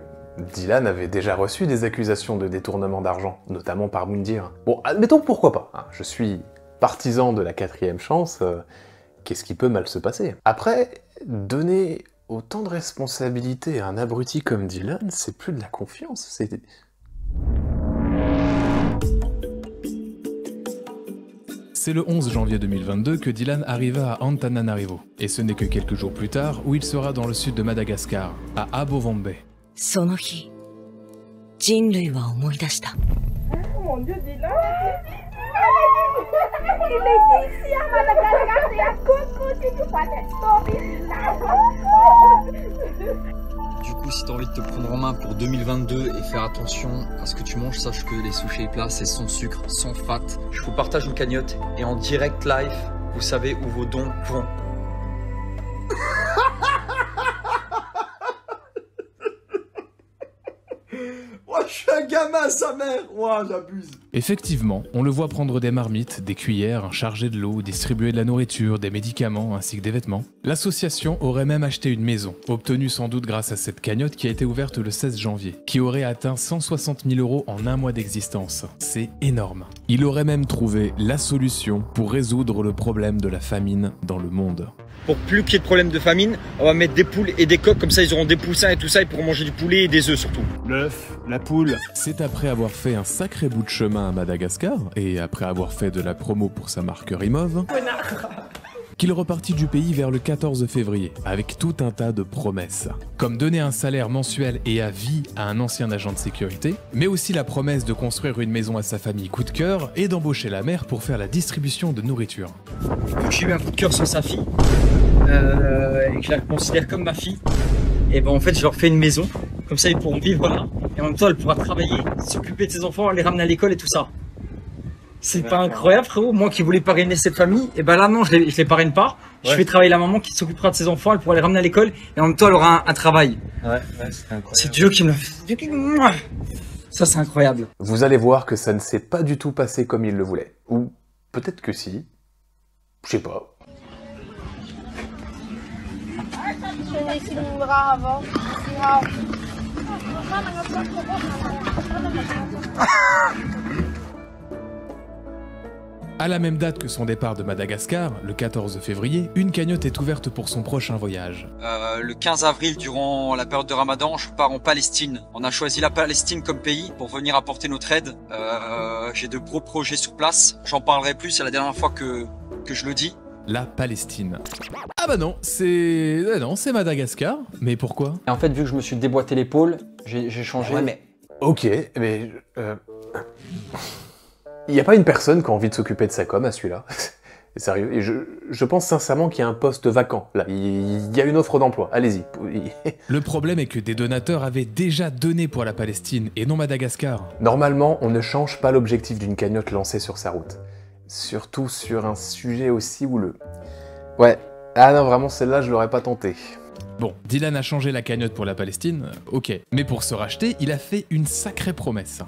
Dylan avait déjà reçu des accusations de détournement d'argent, notamment par Moundir. Bon, admettons pourquoi pas. Je suis partisan de la 4e chance. Qu'est-ce qui peut mal se passer? Après, donner autant de responsabilités à un abruti comme Dylan, c'est plus de la confiance, c'est... c'est le 11 janvier 2022 que Dylan arriva à Antananarivo. Et ce n'est que quelques jours plus tard où il sera dans le sud de Madagascar, à Abovambe. その日、人類は思い出した。Mon Dieu, Dylan! Il était ici à Madagascar, il y a Coco, tu peux pas Du coup, si t'as envie de te prendre en main pour 2022 et faire attention à ce que tu manges, sache que les sushis plats, c'est sans sucre, sans fat. Je vous partage une cagnotte et en direct live, vous savez où vos dons vont. Je suis un gamin, sa mère. Ouah, j'abuse. Effectivement, on le voit prendre des marmites, des cuillères, charger de l'eau, distribuer de la nourriture, des médicaments ainsi que des vêtements. L'association aurait même acheté une maison, obtenue sans doute grâce à cette cagnotte qui a été ouverte le 16 janvier, qui aurait atteint 160 000 € en un mois d'existence. C'est énorme. Il aurait même trouvé la solution pour résoudre le problème de la famine dans le monde. Pour plus qu'il y ait de problème de famine, on va mettre des poules et des coqs, comme ça ils auront des poussins et tout ça, ils pourront manger du poulet et des œufs surtout. L'œuf, la poule. C'est après avoir fait un sacré bout de chemin à Madagascar, et après avoir fait de la promo pour sa marque Rimov, qu'il repartit du pays vers le 14 février, avec tout un tas de promesses. Comme donner un salaire mensuel et à vie à un ancien agent de sécurité, mais aussi la promesse de construire une maison à sa famille coup de cœur et d'embaucher la mère pour faire la distribution de nourriture. J'ai eu un coup de cœur sur sa fille, et que je la considère comme ma fille. Et ben en fait, je leur fais une maison, comme ça ils pourront vivre là, et en même temps elle pourra travailler, s'occuper de ses enfants, les ramener à l'école et tout ça. C'est pas incroyable, frérot? Moi qui voulais parrainer cette famille, et ben là non, je les parraine pas. Ouais. Je fais travailler la maman qui s'occupera de ses enfants, elle pourra les ramener à l'école, et en même temps elle aura un travail. Ouais, c'est incroyable. C'est Dieu qui me l'a fait. Ça c'est incroyable. Vous allez voir que ça ne s'est pas du tout passé comme il le voulait. Ou peut-être que si. Je sais pas. À la même date que son départ de Madagascar, le 14 février, une cagnotte est ouverte pour son prochain voyage. Le 15 avril, durant la période de Ramadan, je pars en Palestine. On a choisi la Palestine comme pays pour venir apporter notre aide. J'ai de gros projets sur place. J'en parlerai plus, c'est la dernière fois que je le dis. La Palestine. Ah bah non, c'est Madagascar. Mais pourquoi? Et en fait, vu que je me suis déboîté l'épaule, j'ai changé. Ouais, mais... Ok, mais... Il n'y a pas une personne qui a envie de s'occuper de sa com à celui-là. Sérieux. Et je pense sincèrement qu'il y a un poste vacant. Là, il y a une offre d'emploi. Allez-y. Le problème est que des donateurs avaient déjà donné pour la Palestine et non Madagascar. Normalement, on ne change pas l'objectif d'une cagnotte lancée sur sa route. Surtout sur un sujet aussi houleux. Ouais. Ah non, vraiment, celle-là, je l'aurais pas tenté. Bon, Dylan a changé la cagnotte pour la Palestine, ok. Mais pour se racheter, il a fait une sacrée promesse.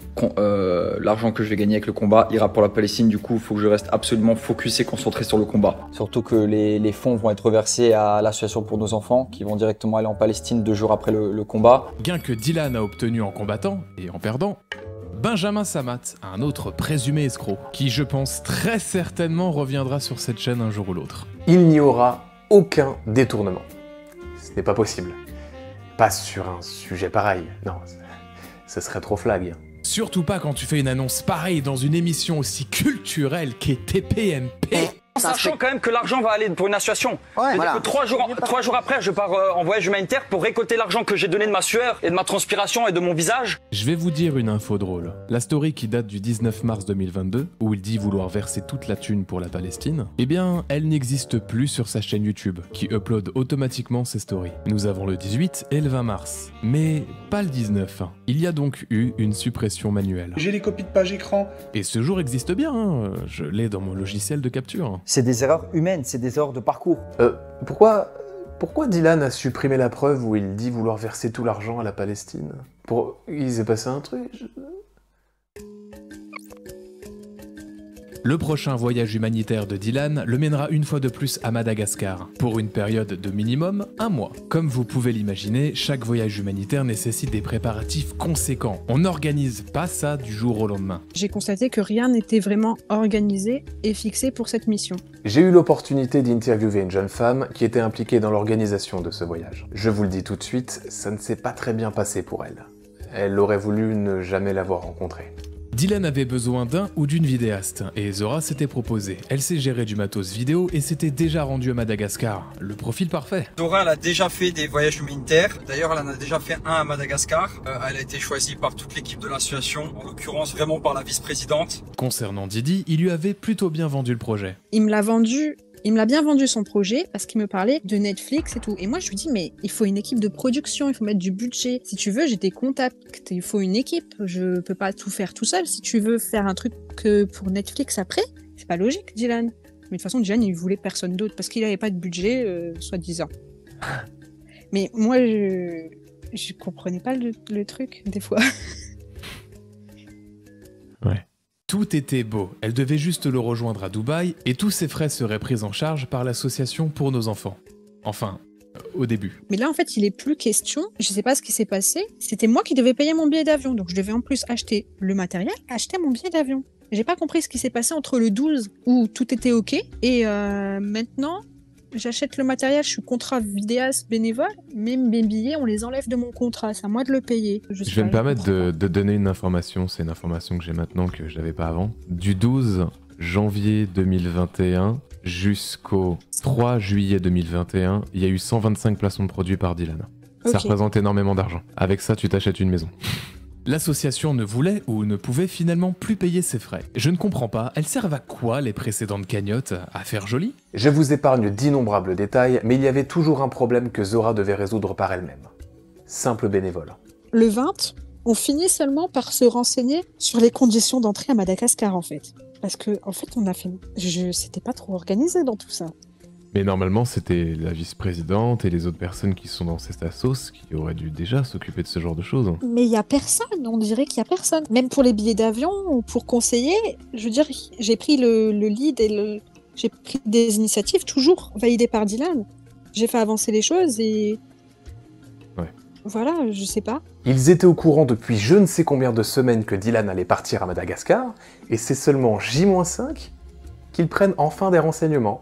L'argent que je vais gagner avec le combat ira pour la Palestine, du coup, il faut que je reste absolument focus et concentré sur le combat. Surtout que les fonds vont être reversés à l'association pour nos enfants, qui vont directement aller en Palestine 2 jours après le combat. Gain que Dylan a obtenu en combattant, et en perdant, Benjamin Samat, un autre présumé escroc, qui je pense très certainement reviendra sur cette chaîne un jour ou l'autre. Il n'y aura aucun détournement. Ce n'est pas possible. Pas sur un sujet pareil. Non, ça serait trop flag. Surtout pas quand tu fais une annonce pareille dans une émission aussi culturelle qu'est TPMP. Sachant quand même que l'argent va aller pour une association. Ouais, voilà. Que 3 jours après, je pars en voyage humanitaire pour récolter l'argent que j'ai donné de ma sueur et de ma transpiration et de mon visage. Je vais vous dire une info drôle. La story qui date du 19 mars 2022, où il dit vouloir verser toute la thune pour la Palestine, eh bien, elle n'existe plus sur sa chaîne YouTube, qui upload automatiquement ses stories. Nous avons le 18 et le 20 mars, mais pas le 19. Il y a donc eu une suppression manuelle. J'ai les copies de page écran. Et ce jour existe bien, hein. Je l'ai dans mon logiciel de capture. C'est des erreurs humaines, c'est des erreurs de parcours. Pourquoi Dylan a supprimé la preuve où il dit vouloir verser tout l'argent à la Palestine? Il s'est passé un truc? Le prochain voyage humanitaire de Dylan le mènera une fois de plus à Madagascar, pour une période de minimum 1 mois. Comme vous pouvez l'imaginer, chaque voyage humanitaire nécessite des préparatifs conséquents. On n'organise pas ça du jour au lendemain. J'ai constaté que rien n'était vraiment organisé et fixé pour cette mission. J'ai eu l'opportunité d'interviewer une jeune femme qui était impliquée dans l'organisation de ce voyage. Je vous le dis tout de suite, ça ne s'est pas très bien passé pour elle. Elle aurait voulu ne jamais l'avoir rencontré. Dylan avait besoin d'un ou d'une vidéaste, et Zora s'était proposée. Elle s'est gérée du matos vidéo et s'était déjà rendue à Madagascar. Le profil parfait. Zora, elle a déjà fait des voyages humanitaires. D'ailleurs, elle en a déjà fait un à Madagascar. Elle a été choisie par toute l'équipe de l'association, en l'occurrence vraiment par la vice-présidente. Concernant Didi, il lui avait plutôt bien vendu le projet. Il me l'a bien vendu son projet parce qu'il me parlait de Netflix et tout. Et moi, je lui dis, mais il faut une équipe de production, il faut mettre du budget. Si tu veux, j'ai des contacts, il faut une équipe. Je peux pas tout faire tout seul. Si tu veux faire un truc que pour Netflix après, c'est pas logique, Dylan. Mais de toute façon, Dylan, il voulait personne d'autre parce qu'il avait pas de budget, soi-disant. Mais moi, je comprenais pas le truc, des fois. Ouais. Tout était beau, elle devait juste le rejoindre à Dubaï et tous ses frais seraient pris en charge par l'association pour nos enfants. Enfin, au début. Mais là, en fait, il est plus question, je sais pas ce qui s'est passé, c'était moi qui devais payer mon billet d'avion, donc je devais en plus acheter le matériel, acheter mon billet d'avion. J'ai pas compris ce qui s'est passé entre le 12 où tout était ok et maintenant... J'achète le matériel, je suis contrat vidéaste bénévole, mais mes billets, on les enlève de mon contrat, c'est à moi de le payer. Je vais me permettre de donner une information, c'est une information que j'ai maintenant que je n'avais pas avant. Du 12 janvier 2021 jusqu'au 3 juillet 2021, il y a eu 125 placements de produits par Dylan. Okay. Ça représente énormément d'argent. Avec ça, tu t'achètes une maison. L'association ne voulait ou ne pouvait finalement plus payer ses frais. Je ne comprends pas, elles servent à quoi les précédentes cagnottes? À faire joli? Je vous épargne d'innombrables détails, mais il y avait toujours un problème que Zora devait résoudre par elle-même. Simple bénévole. Le 20, on finit seulement par se renseigner sur les conditions d'entrée à Madagascar en fait. Parce que en fait, on a fait... C'était pas trop organisé dans tout ça. Mais normalement, c'était la vice-présidente et les autres personnes qui sont dans cette assos qui auraient dû déjà s'occuper de ce genre de choses. Mais il y a personne, on dirait qu'il y a personne. Même pour les billets d'avion ou pour conseiller, je veux dire, j'ai pris le lead et j'ai pris des initiatives toujours validées par Dylan. J'ai fait avancer les choses et... Ouais. Voilà, je sais pas. Ils étaient au courant depuis je ne sais combien de semaines que Dylan allait partir à Madagascar, et c'est seulement J-5 qu'ils prennent enfin des renseignements.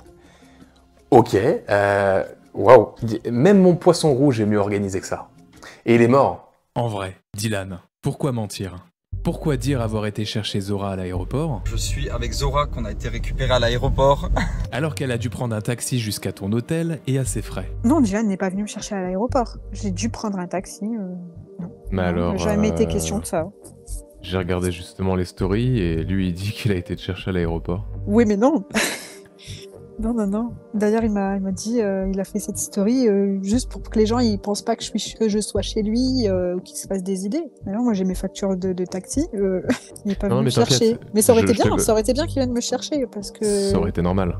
Ok, waouh, même mon poisson rouge est mieux organisé que ça. Et il est mort. En vrai, Dylan, pourquoi mentir? Pourquoi dire avoir été chercher Zora à l'aéroport? Je suis avec Zora qu'on a été récupéré à l'aéroport. Alors qu'elle a dû prendre un taxi jusqu'à ton hôtel et à ses frais. Non, Dylan n'est pas venu me chercher à l'aéroport. J'ai dû prendre un taxi. Non. Mais alors... Jamais été question de ça. J'ai regardé justement les stories et lui il dit qu'il a été te chercher à l'aéroport. Oui mais non. Non. D'ailleurs, il m'a dit, il a fait cette story juste pour que les gens ils pensent pas que je sois chez lui ou qu'il se fasse des idées. Mais non, moi j'ai mes factures de taxi. Il n'est pas venu me chercher. Mais ça aurait été bien qu'il vienne me chercher parce que. Ça aurait été normal.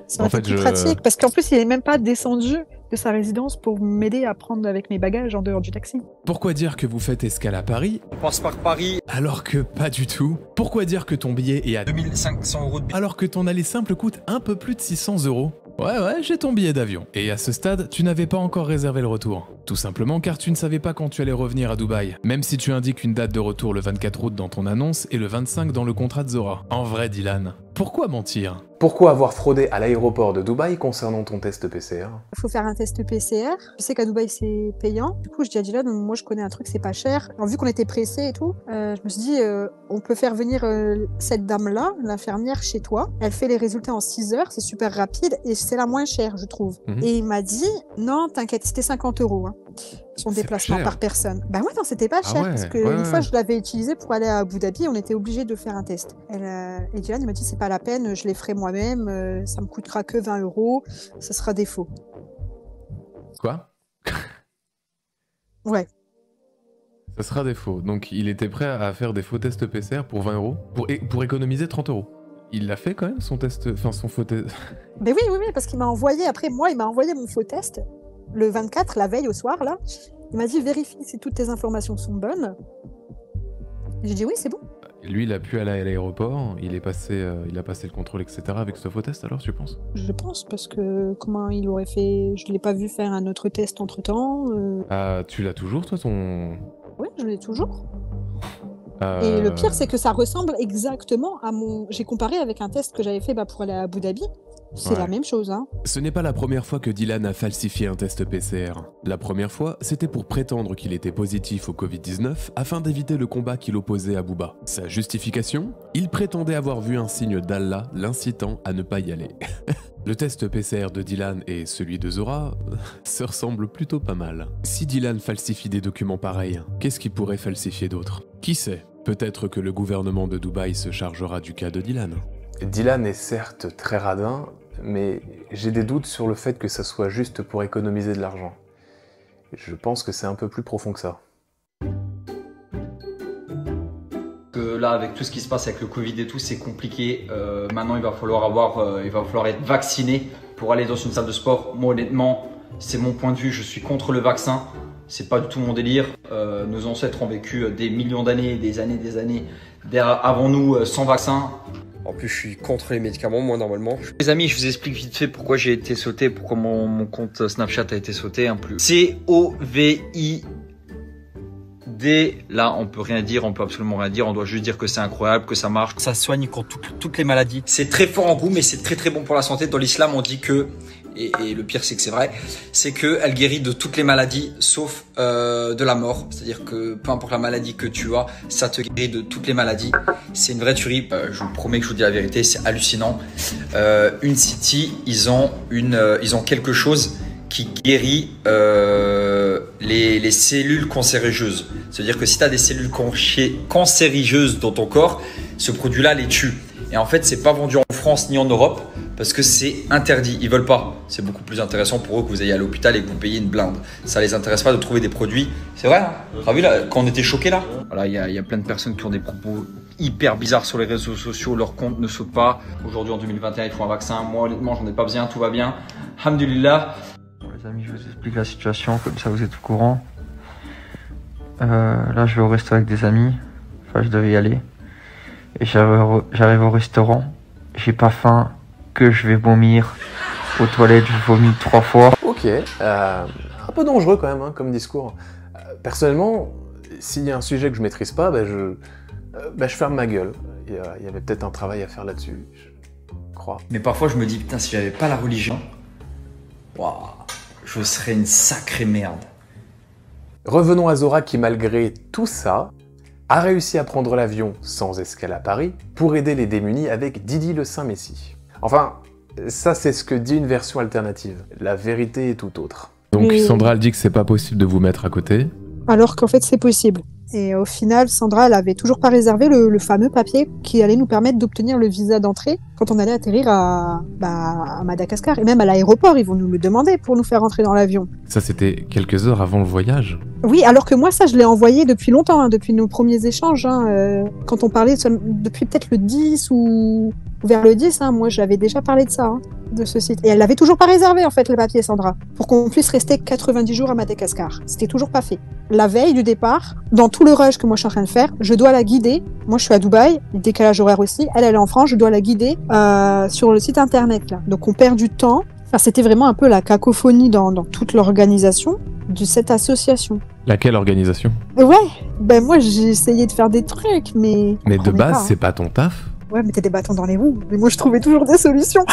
Ça aurait été plus pratique parce qu'en plus il est même pas descendu de sa résidence pour m'aider à prendre avec mes bagages en dehors du taxi. Pourquoi dire que vous faites escale à Paris? On passe par Paris. Alors que pas du tout. Pourquoi dire que ton billet est à 2500 € de billet. Alors que ton aller simple coûte un peu plus de 600 €. Ouais, j'ai ton billet d'avion. Et à ce stade, tu n'avais pas encore réservé le retour. Tout simplement car tu ne savais pas quand tu allais revenir à Dubaï. Même si tu indiques une date de retour le 24 août dans ton annonce et le 25 dans le contrat de Zora. En vrai, Dylan, pourquoi mentir? Pourquoi avoir fraudé à l'aéroport de Dubaï concernant ton test PCR? Il faut faire un test PCR. Je sais qu'à Dubaï c'est payant. Du coup, je dis à Dylan, moi je connais un truc, c'est pas cher. Alors, vu qu'on était pressés et tout, je me suis dit, on peut faire venir cette dame-là, l'infirmière, chez toi. Elle fait les résultats en 6 heures, c'est super rapide et c'est la moins chère, je trouve. Et il m'a dit, non, t'inquiète, c'était 50 € hein, son déplacement par personne. Bah ouais, non, c'était pas cher parce que une fois je l'avais utilisé pour aller à Abu Dhabi, on était obligé de faire un test. Et Dylan, il m'a dit, c'est pas la peine, je les ferai moi-même, ça me coûtera que 20 €, ça sera des faux. Quoi? Ouais. Ça sera des faux. Donc il était prêt à faire des faux tests PCR pour 20 € pour économiser 30 €. Il l'a fait quand même son test, enfin son faux test. Mais oui, parce qu'il m'a envoyé, après moi, il m'a envoyé mon faux test, le 24, la veille au soir, là. Il m'a dit, vérifie si toutes tes informations sont bonnes. J'ai dit oui, c'est bon. Lui, il a pu aller à l'aéroport, il a passé le contrôle, etc. avec ce faux test, alors, tu penses? Je pense, parce que comment il aurait fait... Je l'ai pas vu faire un autre test entre-temps. Ah, tu l'as toujours, toi, ton... Oui, je l'ai toujours. Et le pire, c'est que ça ressemble exactement à mon... J'ai comparé avec un test que j'avais fait pour aller à Abu Dhabi. C'est Ouais. la même chose, hein. Ce n'est pas la première fois que Dylan a falsifié un test PCR. La première fois, c'était pour prétendre qu'il était positif au Covid-19 afin d'éviter le combat qu'il opposait à Booba. Sa justification? Il prétendait avoir vu un signe d'Allah l'incitant à ne pas y aller. Le test PCR de Dylan et celui de Zora se ressemblent plutôt pas mal. Si Dylan falsifie des documents pareils, qu'est-ce qu'il pourrait falsifier d'autre? Qui sait? Peut-être que le gouvernement de Dubaï se chargera du cas de Dylan. Dylan est certes très radin, mais j'ai des doutes sur le fait que ça soit juste pour économiser de l'argent. Je pense que c'est un peu plus profond que ça. Que là, avec tout ce qui se passe avec le Covid et tout, c'est compliqué. Maintenant, il va falloir être vacciné pour aller dans une salle de sport. Moi, honnêtement, c'est mon point de vue. Je suis contre le vaccin. C'est pas du tout mon délire. Nos ancêtres ont vécu des millions d'années, des années avant nous sans vaccin. En plus, je suis contre les médicaments, moi, normalement. Les amis, je vous explique vite fait pourquoi j'ai été sauté, pourquoi mon compte Snapchat a été sauté. Un plus COVID. Là, on peut rien dire, on peut absolument rien dire. On doit juste dire que c'est incroyable, que ça marche. Ça soigne contre toutes les maladies. C'est très fort en goût, mais c'est très très bon pour la santé. Dans l'islam, on dit que, et le pire c'est que c'est vrai, c'est qu'elle guérit de toutes les maladies sauf de la mort. C'est-à-dire que peu importe la maladie que tu as, ça te guérit de toutes les maladies. C'est une vraie tuerie. Je vous promets que je vous dis la vérité, c'est hallucinant. Unicity, ils ont quelque chose qui guérit les cellules cancérigeuses. C'est-à-dire que si tu as des cellules cancérigeuses dans ton corps, ce produit-là les tue. Et en fait, c'est pas vendu en France ni en Europe parce que c'est interdit. Ils veulent pas. C'est beaucoup plus intéressant pour eux que vous ayez à l'hôpital et que vous payiez une blinde. Ça les intéresse pas de trouver des produits. C'est vrai, hein. T'as vu là, quand on était choqués là. Voilà, il y a plein de personnes qui ont des propos hyper bizarres sur les réseaux sociaux. Leur compte ne saute pas. Aujourd'hui, en 2021, il faut un vaccin. Moi, honnêtement, j'en ai pas besoin. Tout va bien. Alhamdulillah. Les amis, je vous explique la situation, comme ça vous êtes au courant. Là, je vais au resto avec des amis. Enfin, je devais y aller. Et j'arrive au restaurant. J'ai pas faim, que je vais vomir. Aux toilettes, je vomis 3 fois. Ok, un peu dangereux quand même, hein, comme discours. Personnellement, s'il y a un sujet que je maîtrise pas, je ferme ma gueule. Il y avait peut-être un travail à faire là-dessus, je crois. Mais parfois, je me dis, putain, si j'avais pas la religion, waouh, je serais une sacrée merde. Revenons à Zora qui, malgré tout ça, a réussi à prendre l'avion sans escale à Paris pour aider les démunis avec Didi le Saint Messie. Enfin, ça c'est ce que dit une version alternative. La vérité est tout autre. Donc Sandra, elle dit que c'est pas possible de vous mettre à côté. Alors qu'en fait, c'est possible. Et au final, Sandra, elle avait toujours pas réservé le fameux papier qui allait nous permettre d'obtenir le visa d'entrée quand on allait atterrir à Madagascar. Et même à l'aéroport, ils vont nous le demander pour nous faire rentrer dans l'avion. Ça, c'était quelques heures avant le voyage. Oui, alors que moi, ça, je l'ai envoyé depuis longtemps, hein, depuis nos premiers échanges. Quand on parlait, depuis peut-être le 10 ou vers le 10, moi, j'avais déjà parlé de ça, de ce site. Et elle l'avait toujours pas réservé, en fait, le papier, Sandra, pour qu'on puisse rester 90 jours à Madagascar. C'était toujours pas fait. La veille du départ, dans tout le rush que moi je suis en train de faire, je dois la guider. Moi, je suis à Dubaï, décalage horaire aussi. Elle est en France, je dois la guider sur le site internet, là. Donc, on perd du temps. Enfin, c'était vraiment un peu la cacophonie dans toute l'organisation de cette association. Laquelle organisation? Ouais, moi, j'ai essayé de faire des trucs, mais... Mais de base, c'est pas ton taf? Ouais, mais t'es des bâtons dans les roues. Mais moi, je trouvais toujours des solutions.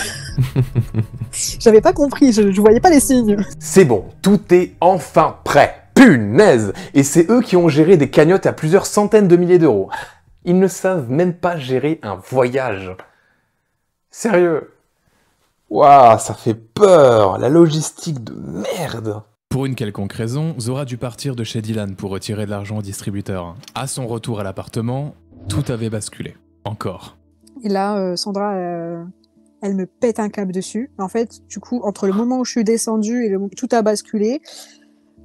J'avais pas compris, je voyais pas les signes. C'est bon, tout est enfin prêt. Punaise! Et c'est eux qui ont géré des cagnottes à plusieurs centaines de milliers d'euros. Ils ne savent même pas gérer un voyage. Sérieux? Waouh, ça fait peur, la logistique de merde. Pour une quelconque raison, Zora dut partir de chez Dylan pour retirer de l'argent au distributeur. À son retour à l'appartement, tout avait basculé. Encore. Et là, Sandra, elle me pète un câble dessus. En fait, du coup, entre le moment où je suis descendue et tout a basculé.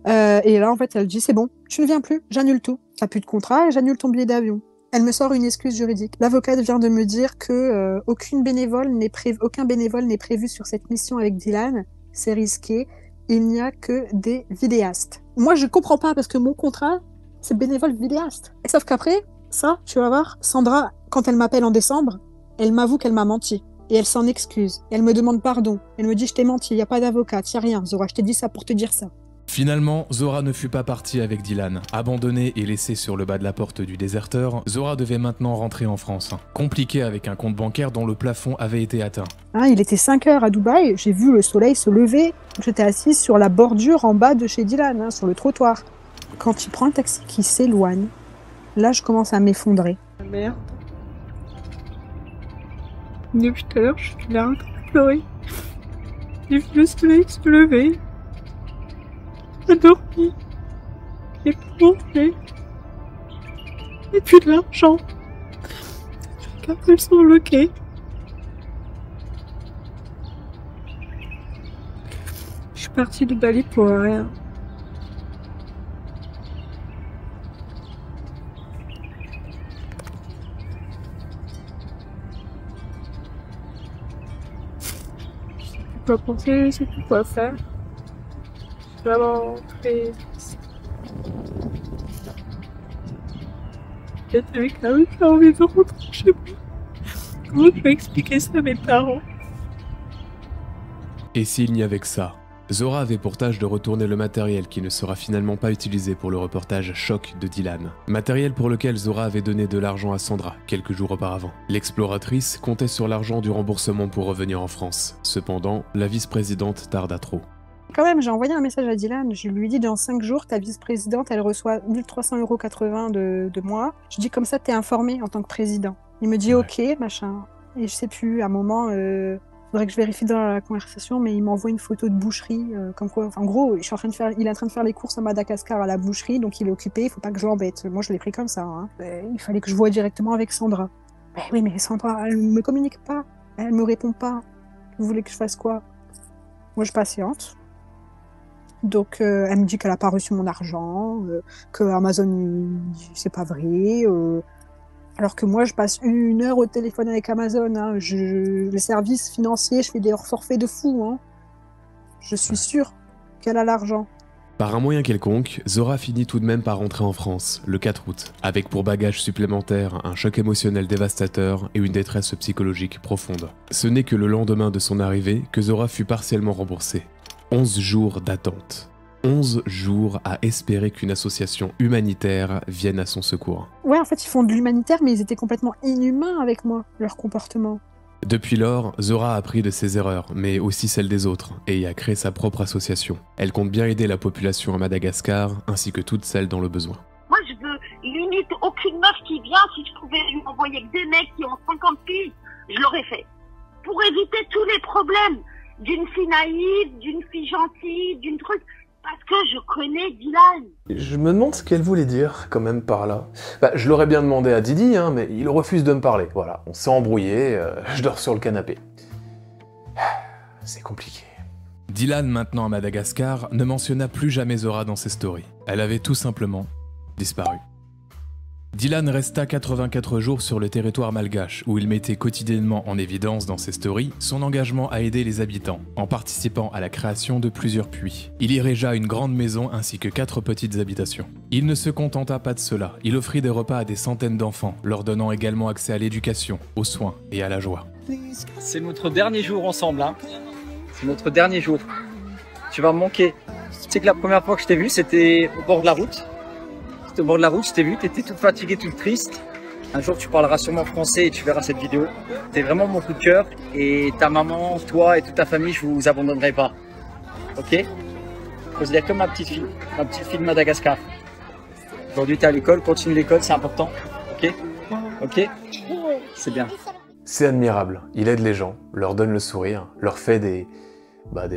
Et là, en fait, elle dit, c'est bon, tu ne viens plus, j'annule tout. T'as plus de contrat et j'annule ton billet d'avion. Elle me sort une excuse juridique. L'avocate vient de me dire que aucun bénévole n'est prévu sur cette mission avec Dylan. C'est risqué. Il n'y a que des vidéastes. Moi, je comprends pas parce que mon contrat, c'est bénévole vidéaste. Et sauf qu'après, ça, tu vas voir, Sandra, quand elle m'appelle en décembre, elle m'avoue qu'elle m'a menti. Et elle s'en excuse. Et elle me demande pardon. Elle me dit, je t'ai menti, il n'y a pas d'avocate, il n'y a rien. Zora, je t'ai dit ça pour te dire ça. Finalement, Zora ne fut pas partie avec Dylan. Abandonnée et laissée sur le bas de la porte du déserteur, Zora devait maintenant rentrer en France. Compliqué avec un compte bancaire dont le plafond avait été atteint. Hein, il était 5 heures à Dubaï, j'ai vu le soleil se lever. J'étais assise sur la bordure en bas de chez Dylan, hein, sur le trottoir. Quand il prend le taxi qui s'éloigne, là je commence à m'effondrer. Merde. Depuis tout à l'heure, je suis là en train de pleurer. J'ai vu le soleil se lever. J'ai dormi. J'ai plus mangé. Et plus de l'argent. Les cartes, elles sont bloquées. Je suis partie de Bali pour rien. Je sais plus quoi penser, je sais plus quoi faire. Je suis vraiment très triste. Avec la rue, j'ai envie de rentrer chez moi. Comment je vais expliquer ça à mes parents? Et s'il n'y avait que ça? Zora avait pour tâche de retourner le matériel qui ne sera finalement pas utilisé pour le reportage choc de Dylan. Matériel pour lequel Zora avait donné de l'argent à Sandra quelques jours auparavant. L'exploratrice comptait sur l'argent du remboursement pour revenir en France. Cependant, la vice-présidente tarda trop. Quand même, j'ai envoyé un message à Dylan. Je lui ai dit dans 5 jours, ta vice-présidente, elle reçoit 1300,80 € de moi. Je dis comme ça, t'es informé en tant que président. Il me dit ok, machin. Et je sais plus, à un moment, faudrait que je vérifie dans la conversation, mais il m'envoie une photo de boucherie, comme quoi, enfin, en gros, il est en train de faire les courses à Madagascar à la boucherie, donc il est occupé, il faut pas que je l'embête. Moi, je l'ai pris comme ça. Hein. Il fallait que je voie directement avec Sandra. Mais oui, mais Sandra, elle me communique pas, elle me répond pas. Vous voulez que je fasse quoi? Moi, je patiente. Donc, elle me dit qu'elle a pas reçu mon argent, que Amazon, c'est pas vrai. Alors que moi, je passe 1 heure au téléphone avec Amazon. Hein. Les services financiers, je fais des forfaits de fou. Hein. Je suis sûre qu'elle a l'argent. Par un moyen quelconque, Zora finit tout de même par rentrer en France, le 4 août, avec pour bagage supplémentaire un choc émotionnel dévastateur et une détresse psychologique profonde. Ce n'est que le lendemain de son arrivée que Zora fut partiellement remboursée. 11 jours d'attente. 11 jours à espérer qu'une association humanitaire vienne à son secours. Ouais, en fait, ils font de l'humanitaire, mais ils étaient complètement inhumains avec moi, leur comportement. Depuis lors, Zora a appris de ses erreurs, mais aussi celles des autres, et a créé sa propre association. Elle compte bien aider la population à Madagascar, ainsi que toutes celles dans le besoin. Moi, je veux limite aucune meuf qui vient. Si je pouvais lui envoyer que des mecs qui ont 50 filles, je l'aurais fait. Pour éviter tous les problèmes d'une fille naïve, d'une fille gentille, d'une truc... Parce que je connais Dylan. Je me demande ce qu'elle voulait dire, quand même, par là. Bah, je l'aurais bien demandé à Didi, hein, mais il refuse de me parler. Voilà, on s'est embrouillé, je dors sur le canapé. C'est compliqué. Dylan, maintenant à Madagascar, ne mentionna plus jamais Zora dans ses stories. Elle avait tout simplement disparu. Dylan resta 84 jours sur le territoire malgache, où il mettait quotidiennement en évidence dans ses stories son engagement à aider les habitants, en participant à la création de plusieurs puits. Il érigea une grande maison ainsi que 4 petites habitations. Il ne se contenta pas de cela, il offrit des repas à des centaines d'enfants, leur donnant également accès à l'éducation, aux soins et à la joie. C'est notre dernier jour ensemble, hein. C'est notre dernier jour. Tu vas me manquer. Tu sais que la première fois que je t'ai vu, c'était au bord de la route. Au bord de la route, je t'ai vu, t'étais toute fatiguée, toute triste. Un jour, tu parleras sûrement français et tu verras cette vidéo. T'es vraiment mon coup de cœur et ta maman, toi et toute ta famille, je vous abandonnerai pas. Ok? Considère comme ma petite fille de Madagascar. Aujourd'hui, t'es à l'école, continue l'école, c'est important. Ok? Ok? C'est bien. C'est admirable. Il aide les gens, leur donne le sourire, leur fait des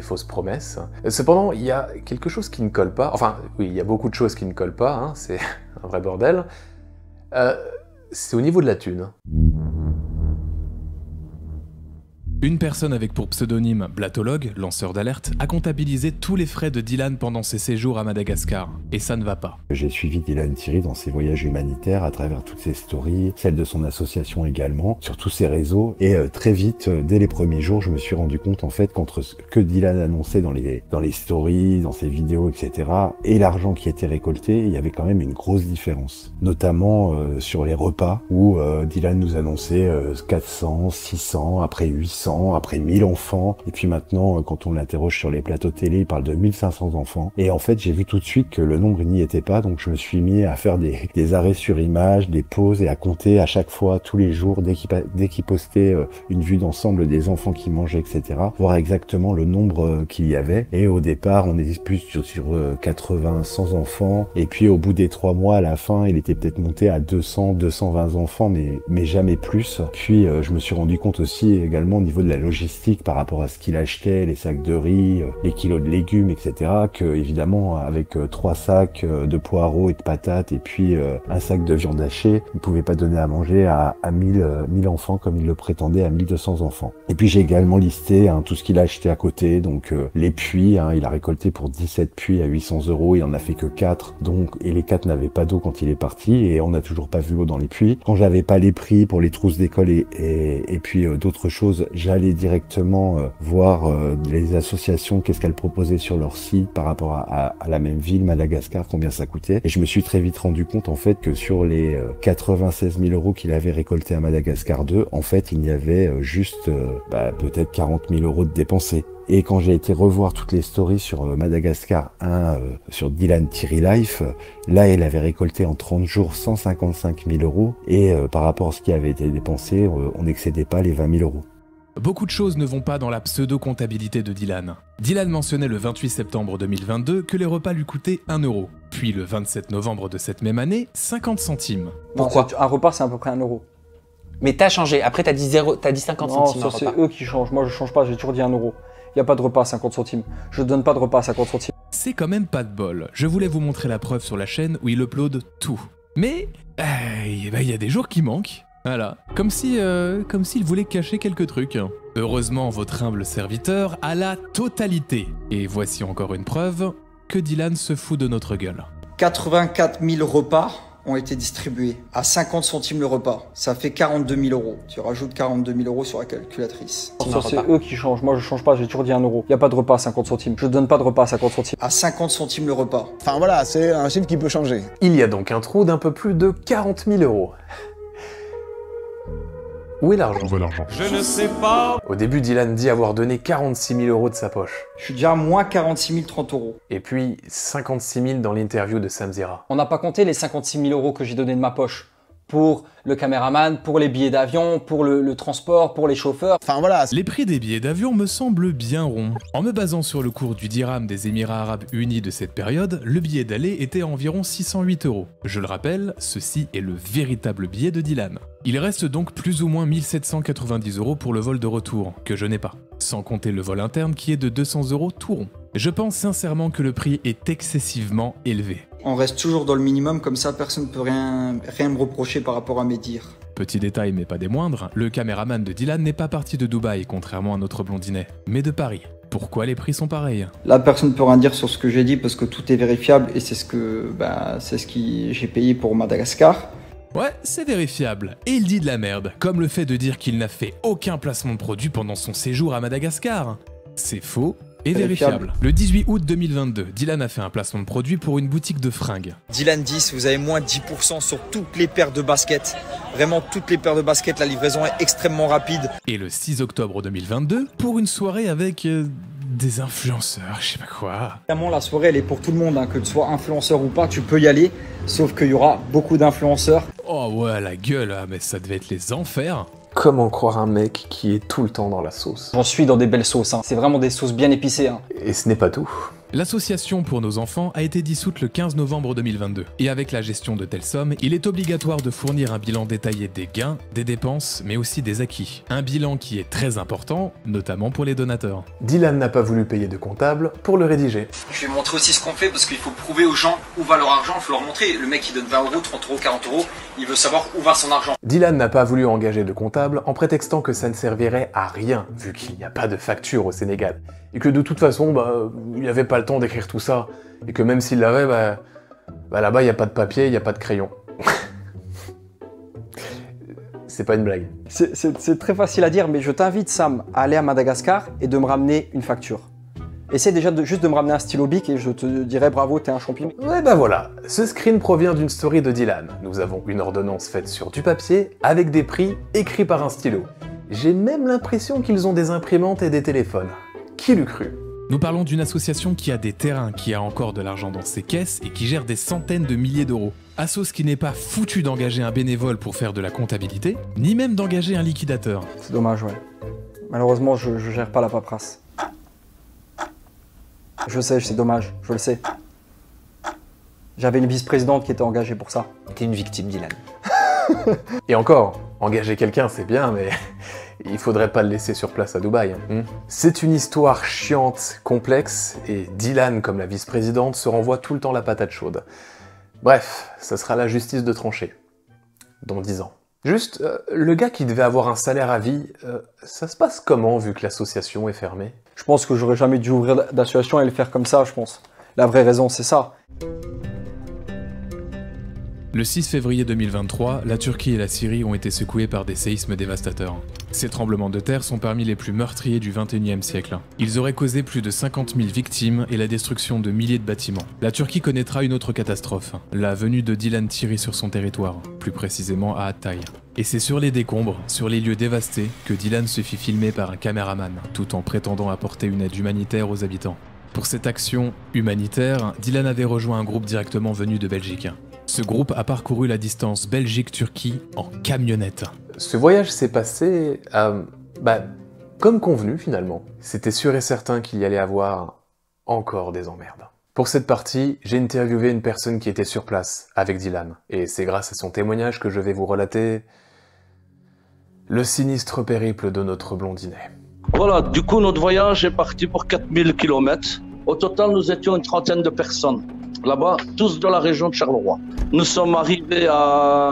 fausses promesses. Cependant, il y a quelque chose qui ne colle pas. Enfin, oui, il y a beaucoup de choses qui ne collent pas, hein, c'est un vrai bordel. C'est au niveau de la thune. Une personne avec pour pseudonyme Blatologue, lanceur d'alerte, a comptabilisé tous les frais de Dylan pendant ses séjours à Madagascar. Et ça ne va pas. J'ai suivi Dylan Thierry dans ses voyages humanitaires à travers toutes ses stories, celles de son association également, sur tous ses réseaux. Et très vite, dès les premiers jours, je me suis rendu compte en fait qu'entre ce que Dylan annonçait dans les stories, dans ses vidéos, etc. et l'argent qui était récolté, il y avait quand même une grosse différence. Notamment sur les repas où Dylan nous annonçait 400, 600, après 800. 800, après 1000 enfants, et puis maintenant, quand on l'interroge sur les plateaux télé, il parle de 1500 enfants. Et en fait, j'ai vu tout de suite que le nombre n'y était pas, donc je me suis mis à faire des arrêts sur image, des pauses, et à compter à chaque fois, tous les jours, dès qu'il postait une vue d'ensemble des enfants qui mangeaient, etc., voir exactement le nombre qu'il y avait. Et au départ, on était plus sur 80, 100 enfants, et puis au bout des 3 mois, à la fin, il était peut-être monté à 200, 220 enfants, mais jamais plus. Puis je me suis rendu compte aussi également au niveau de la logistique par rapport à ce qu'il achetait, les sacs de riz, les kilos de légumes, etc., que évidemment avec 3 sacs de poireaux et de patates et puis un sac de viande hachée, il ne pouvait pas donner à manger à 1000 enfants comme il le prétendait à 1200 enfants. Et puis j'ai également listé tout ce qu'il a acheté à côté, donc les puits, il a récolté pour 17 puits à 800 €, il en a fait que 4, donc, et les 4 n'avaient pas d'eau quand il est parti, et on n'a toujours pas vu l'eau dans les puits. Quand j'avais pas les prix pour les trousses d'école et puis d'autres choses, j'allais directement voir les associations, qu'est-ce qu'elles proposaient sur leur site par rapport à la même ville, Madagascar, combien ça coûtait. Et je me suis très vite rendu compte en fait que sur les 96 000 € qu'il avait récolté à Madagascar 2, en fait il y avait juste peut-être 40 000 € de dépensés. Et quand j'ai été revoir toutes les stories sur Madagascar 1, sur Dylan Thierry Life, là, il avait récolté en 30 jours 155 000 €. Et par rapport à ce qui avait été dépensé, on n'excédait pas les 20 000 €. Beaucoup de choses ne vont pas dans la pseudo-comptabilité de Dylan. Dylan mentionnait le 28 septembre 2022 que les repas lui coûtaient 1 €. Puis le 27 novembre de cette même année, 50 centimes. Pourquoi? Un repas, c'est à peu près 1 €. Mais t'as changé, après t'as dit 50 centimes. Non, ça c'est eux qui changent, moi je change pas, j'ai toujours dit 1 €. Il n'y a pas de repas à 50 centimes. Je donne pas de repas à 50 centimes. C'est quand même pas de bol. Je voulais vous montrer la preuve sur la chaîne où il upload tout. Mais il y a des jours qui manquent. Voilà. Comme s'il voulait cacher quelques trucs. Heureusement, votre humble serviteur a la totalité. Et voici encore une preuve que Dylan se fout de notre gueule. 84 000 repas ont été distribués à 50 centimes le repas. Ça fait 42 000 €. Tu rajoutes 42 000 € sur la calculatrice. Ça c'est eux qui changent, moi je change pas, j'ai toujours dit 1 €. Il n'y a pas de repas à 50 centimes. Je donne pas de repas à 50 centimes. À 50 centimes le repas. Enfin voilà, c'est un chiffre qui peut changer. Il y a donc un trou d'un peu plus de 40 000 €. Où est l'argent? Je ne sais pas. Au début, Dylan dit avoir donné 46 000 € de sa poche. Je suis déjà à moins 46 030 €. Et puis 56 000 dans l'interview de Sam Zira. On n'a pas compté les 56 000 € que j'ai donné de ma poche. Pour le caméraman, pour les billets d'avion, pour le transport, pour les chauffeurs. Enfin voilà. Les prix des billets d'avion me semblent bien ronds. En me basant sur le cours du dirham des Émirats Arabes Unis de cette période, le billet d'aller était à environ 608 €. Je le rappelle, ceci est le véritable billet de Dylan. Il reste donc plus ou moins 1790 € pour le vol de retour, que je n'ai pas. Sans compter le vol interne qui est de 200 € tout rond. Je pense sincèrement que le prix est excessivement élevé. On reste toujours dans le minimum, comme ça personne ne peut rien me reprocher par rapport à mes dires. Petit détail mais pas des moindres, le caméraman de Dylan n'est pas parti de Dubaï, contrairement à notre blondinet, mais de Paris. Pourquoi les prix sont pareils? Là personne ne peut rien dire sur ce que j'ai dit parce que tout est vérifiable et c'est ce que j'ai payé pour Madagascar. Ouais, c'est vérifiable. Et il dit de la merde, comme le fait de dire qu'il n'a fait aucun placement de produit pendant son séjour à Madagascar. C'est faux et vérifiable. Le 18 août 2022, Dylan a fait un placement de produit pour une boutique de fringues. Dylan 10, vous avez moins 10% sur toutes les paires de baskets. Vraiment toutes les paires de baskets, la livraison est extrêmement rapide. Et le 6 octobre 2022, pour une soirée avec des influenceurs, je sais pas quoi. Évidemment, la soirée, elle est pour tout le monde, que tu sois influenceur ou pas, tu peux y aller. Sauf qu'il y aura beaucoup d'influenceurs. Oh ouais, la gueule, mais ça devait être les enfers. Comment croire un mec qui est tout le temps dans la sauce? J'en suis dans des belles sauces, c'est vraiment des sauces bien épicées. Et ce n'est pas tout. L'association pour nos enfants a été dissoute le 15 novembre 2022. Et avec la gestion de telles sommes, il est obligatoire de fournir un bilan détaillé des gains, des dépenses, mais aussi des acquis. Un bilan qui est très important, notamment pour les donateurs. Dylan n'a pas voulu payer de comptable pour le rédiger. Je vais montrer aussi ce qu'on fait parce qu'il faut prouver aux gens où va leur argent, il faut leur montrer. Le mec il donne 20 €, 30 €, 40 €, il veut savoir où va son argent. Dylan n'a pas voulu engager de comptable en prétextant que ça ne servirait à rien vu qu'il n'y a pas de facture au Sénégal. Et que de toute façon, il n'avait pas le temps d'écrire tout ça. Et que même s'il l'avait, là-bas, il n'y a pas de papier, il n'y a pas de crayon. C'est pas une blague. C'est très facile à dire, mais je t'invite, Sam, à aller à Madagascar et de me ramener une facture. Essaie déjà juste de me ramener un stylo bic et je te dirai bravo, t'es un champion. Ouais, voilà. Ce screen provient d'une story de Dylan. Nous avons une ordonnance faite sur du papier avec des prix écrits par un stylo. J'ai même l'impression qu'ils ont des imprimantes et des téléphones. Qui l'eût cru? Nous parlons d'une association qui a des terrains, qui a encore de l'argent dans ses caisses et qui gère des centaines de milliers d'euros. Assos qui n'est pas foutu d'engager un bénévole pour faire de la comptabilité, ni même d'engager un liquidateur. C'est dommage, ouais. Malheureusement, je gère pas la paperasse. Je sais, c'est dommage, je le sais. J'avais une vice-présidente qui était engagée pour ça. T'es une victime, Dylan. Et encore, engager quelqu'un c'est bien, mais il faudrait pas le laisser sur place à Dubaï. C'est une histoire chiante, complexe, et Dylan, comme la vice-présidente, se renvoie tout le temps la patate chaude. Bref, ça sera la justice de trancher. Dans 10 ans. Juste, le gars qui devait avoir un salaire à vie, ça se passe comment vu que l'association est fermée? Je pense que j'aurais jamais dû ouvrir d'association et le faire comme ça, je pense. La vraie raison, c'est ça. Le 6 février 2023, la Turquie et la Syrie ont été secouées par des séismes dévastateurs. Ces tremblements de terre sont parmi les plus meurtriers du XXIe siècle. Ils auraient causé plus de 50 000 victimes et la destruction de milliers de bâtiments. La Turquie connaîtra une autre catastrophe, la venue de Dilan Çiri sur son territoire, plus précisément à Hatay. Et c'est sur les décombres, sur les lieux dévastés, que Dylan se fit filmer par un caméraman, tout en prétendant apporter une aide humanitaire aux habitants. Pour cette action humanitaire, Dylan avait rejoint un groupe directement venu de Belgique. Ce groupe a parcouru la distance Belgique-Turquie en camionnette. Ce voyage s'est passé comme convenu finalement. C'était sûr et certain qu'il y allait avoir encore des emmerdes. Pour cette partie, j'ai interviewé une personne qui était sur place avec Dylan, et c'est grâce à son témoignage que je vais vous relater le sinistre périple de notre blondinet. Voilà, du coup notre voyage est parti pour 4000 km. Au total, nous étions une trentaine de personnes. Là-bas, tous de la région de Charleroi. Nous sommes arrivés à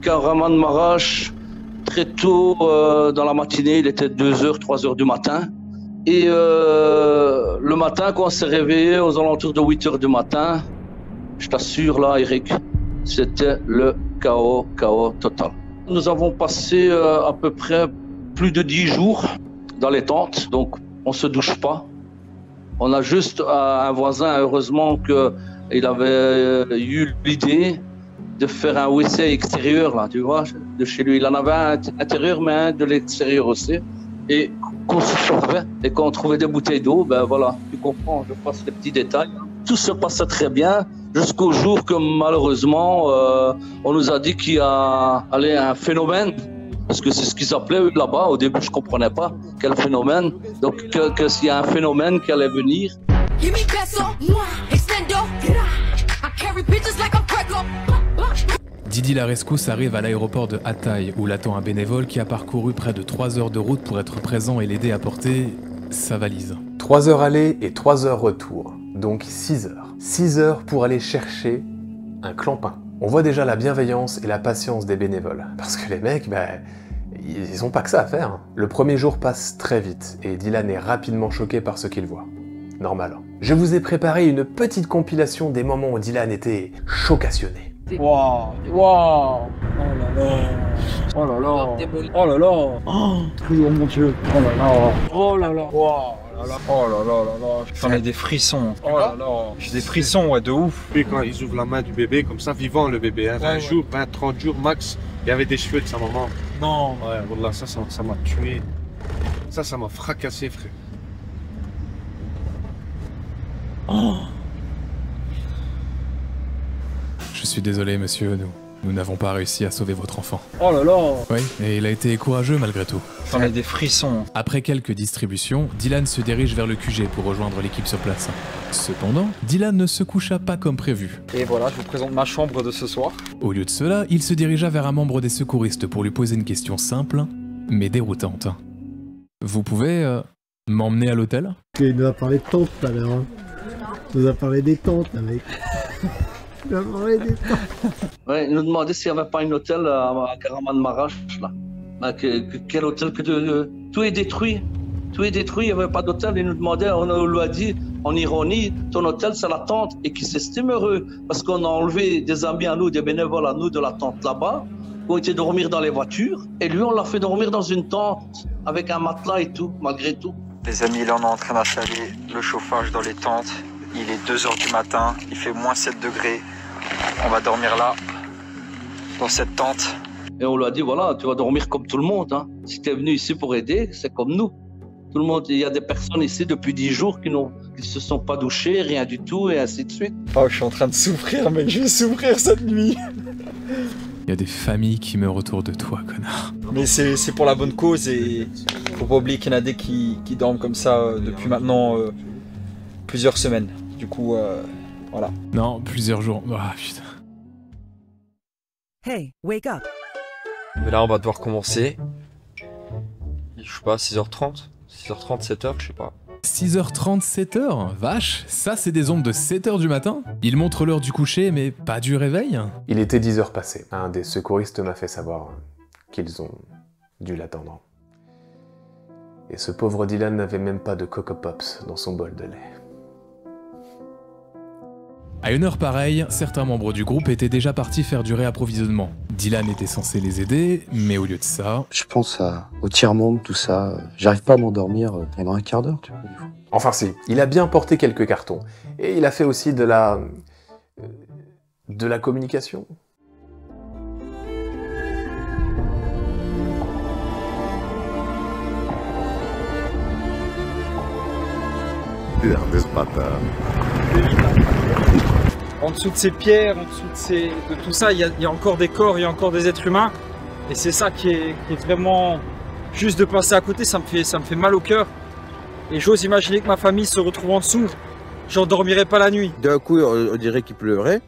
Kahramanmaraş très tôt dans la matinée, il était 2h, 3h du matin. Et le matin, quand on s'est réveillé aux alentours de 8h du matin, je t'assure là, Eric, c'était le chaos total. Nous avons passé à peu près plus de 10 jours dans les tentes, donc on se douche pas. On a juste un voisin, heureusement qu'il avait eu l'idée de faire un WC extérieur, là, tu vois, de chez lui. Il en avait un intérieur, mais un de l'extérieur aussi. Et qu'on se servait et qu'on trouvait des bouteilles d'eau, ben voilà, tu comprends, je passe les petits détails. Tout se passait très bien jusqu'au jour que malheureusement, on nous a dit qu'il y a un phénomène. Parce que c'est ce qu'ils appelaient eux là-bas. Au début, je ne comprenais pas quel phénomène. Donc, s'il y a un phénomène qui allait venir. Didi la rescousse arrive à l'aéroport de Hatay, où l'attend un bénévole qui a parcouru près de 3 heures de route pour être présent et l'aider à porter sa valise. 3 heures aller et 3 heures retour. Donc 6 heures. 6 heures pour aller chercher un clampin. On voit déjà la bienveillance et la patience des bénévoles. Parce que les mecs, ils ont pas que ça à faire. Le premier jour passe très vite et Dylan est rapidement choqué par ce qu'il voit. Normal. Je vous ai préparé une petite compilation des moments où Dylan était chocationné. Waouh, waouh, oh là là, oh là là, oh là là, oh mon Dieu, oh là là, oh là là, waouh, oh là là, oh là là là là, j'en ai des frissons, oh là là, j'ai des frissons, ouais, de ouf. Et quand ils ouvrent la main du bébé, comme ça, vivant le bébé, hein, 20 jours, 20, 30 jours max, il y avait des cheveux de sa maman. Non. Ouais, voilà, ça m'a tué. Ça m'a fracassé, frère. Oh. Je suis désolé, monsieur, nous n'avons pas réussi à sauver votre enfant. Oh là là. Oui, et il a été courageux malgré tout. J'en ai des frissons. Après quelques distributions, Dylan se dirige vers le QG pour rejoindre l'équipe sur place. Cependant, Dylan ne se coucha pas comme prévu. Et voilà, je vous présente ma chambre de ce soir. Au lieu de cela, il se dirigea vers un membre des secouristes pour lui poser une question simple, mais déroutante. Vous pouvez m'emmener à l'hôtel? Il nous a parlé de tentes tout à l'heure. Hein. Il nous a parlé des tentes, là, mec. Ouais, il nous demandait s'il n'y avait pas un hôtel à Kahramanmaraş, là. Quel hôtel tout est détruit. Tout est détruit, il n'y avait pas d'hôtel. Il nous demandait, on lui a dit, en ironie, ton hôtel c'est la tente. Et qui s'estime heureux, parce qu'on a enlevé des amis à nous, des bénévoles à nous de la tente là-bas, qui ont été dormir dans les voitures. Et lui, on l'a fait dormir dans une tente, avec un matelas et tout, malgré tout. Les amis, là on est en train d'installer le chauffage dans les tentes. Il est 2 h du matin, il fait moins 7 degrés. On va dormir là, dans cette tente. Et on lui a dit, voilà, tu vas dormir comme tout le monde. Hein. si tu es venu ici pour aider, c'est comme nous. Tout le monde, il y a des personnes ici depuis 10 jours qui ne se sont pas douchées, rien du tout, et ainsi de suite. Oh, je suis en train de souffrir, mec, je vais souffrir cette nuit. Il y a des familles qui meurent autour de toi, connard. Mais c'est pour la bonne cause et faut pas oublier qu'il y en a des qui dorment comme ça depuis maintenant plusieurs semaines. Du coup, voilà. Non, plusieurs jours. Ah, putain. Hey, wake up. Mais là, on va devoir commencer. Je sais pas, 6h30 6h30, 7h, je sais pas. 6h30, 7h? Vache, ça c'est des ondes de 7h du matin? Il montre l'heure du coucher, mais pas du réveil? Il était 10h passé. Un des secouristes m'a fait savoir qu'ils ont dû l'attendre. Et ce pauvre Dylan n'avait même pas de Coco Pops dans son bol de lait. À une heure pareille, certains membres du groupe étaient déjà partis faire du réapprovisionnement. Dylan était censé les aider, mais au lieu de ça... Je pense au tiers-monde, tout ça. J'arrive pas à m'endormir pendant un quart d'heure, tu vois. Enfin si, il a bien porté quelques cartons. Et il a fait aussi de la communication. En dessous de ces pierres, en dessous de tout ça, il y a encore des corps, il y a encore des êtres humains. Et c'est ça qui est vraiment... Juste de passer à côté, ça me fait mal au cœur. Et j'ose imaginer que ma famille se retrouve en dessous. J'en dormirai pas la nuit. D'un coup, on dirait qu'il pleurait.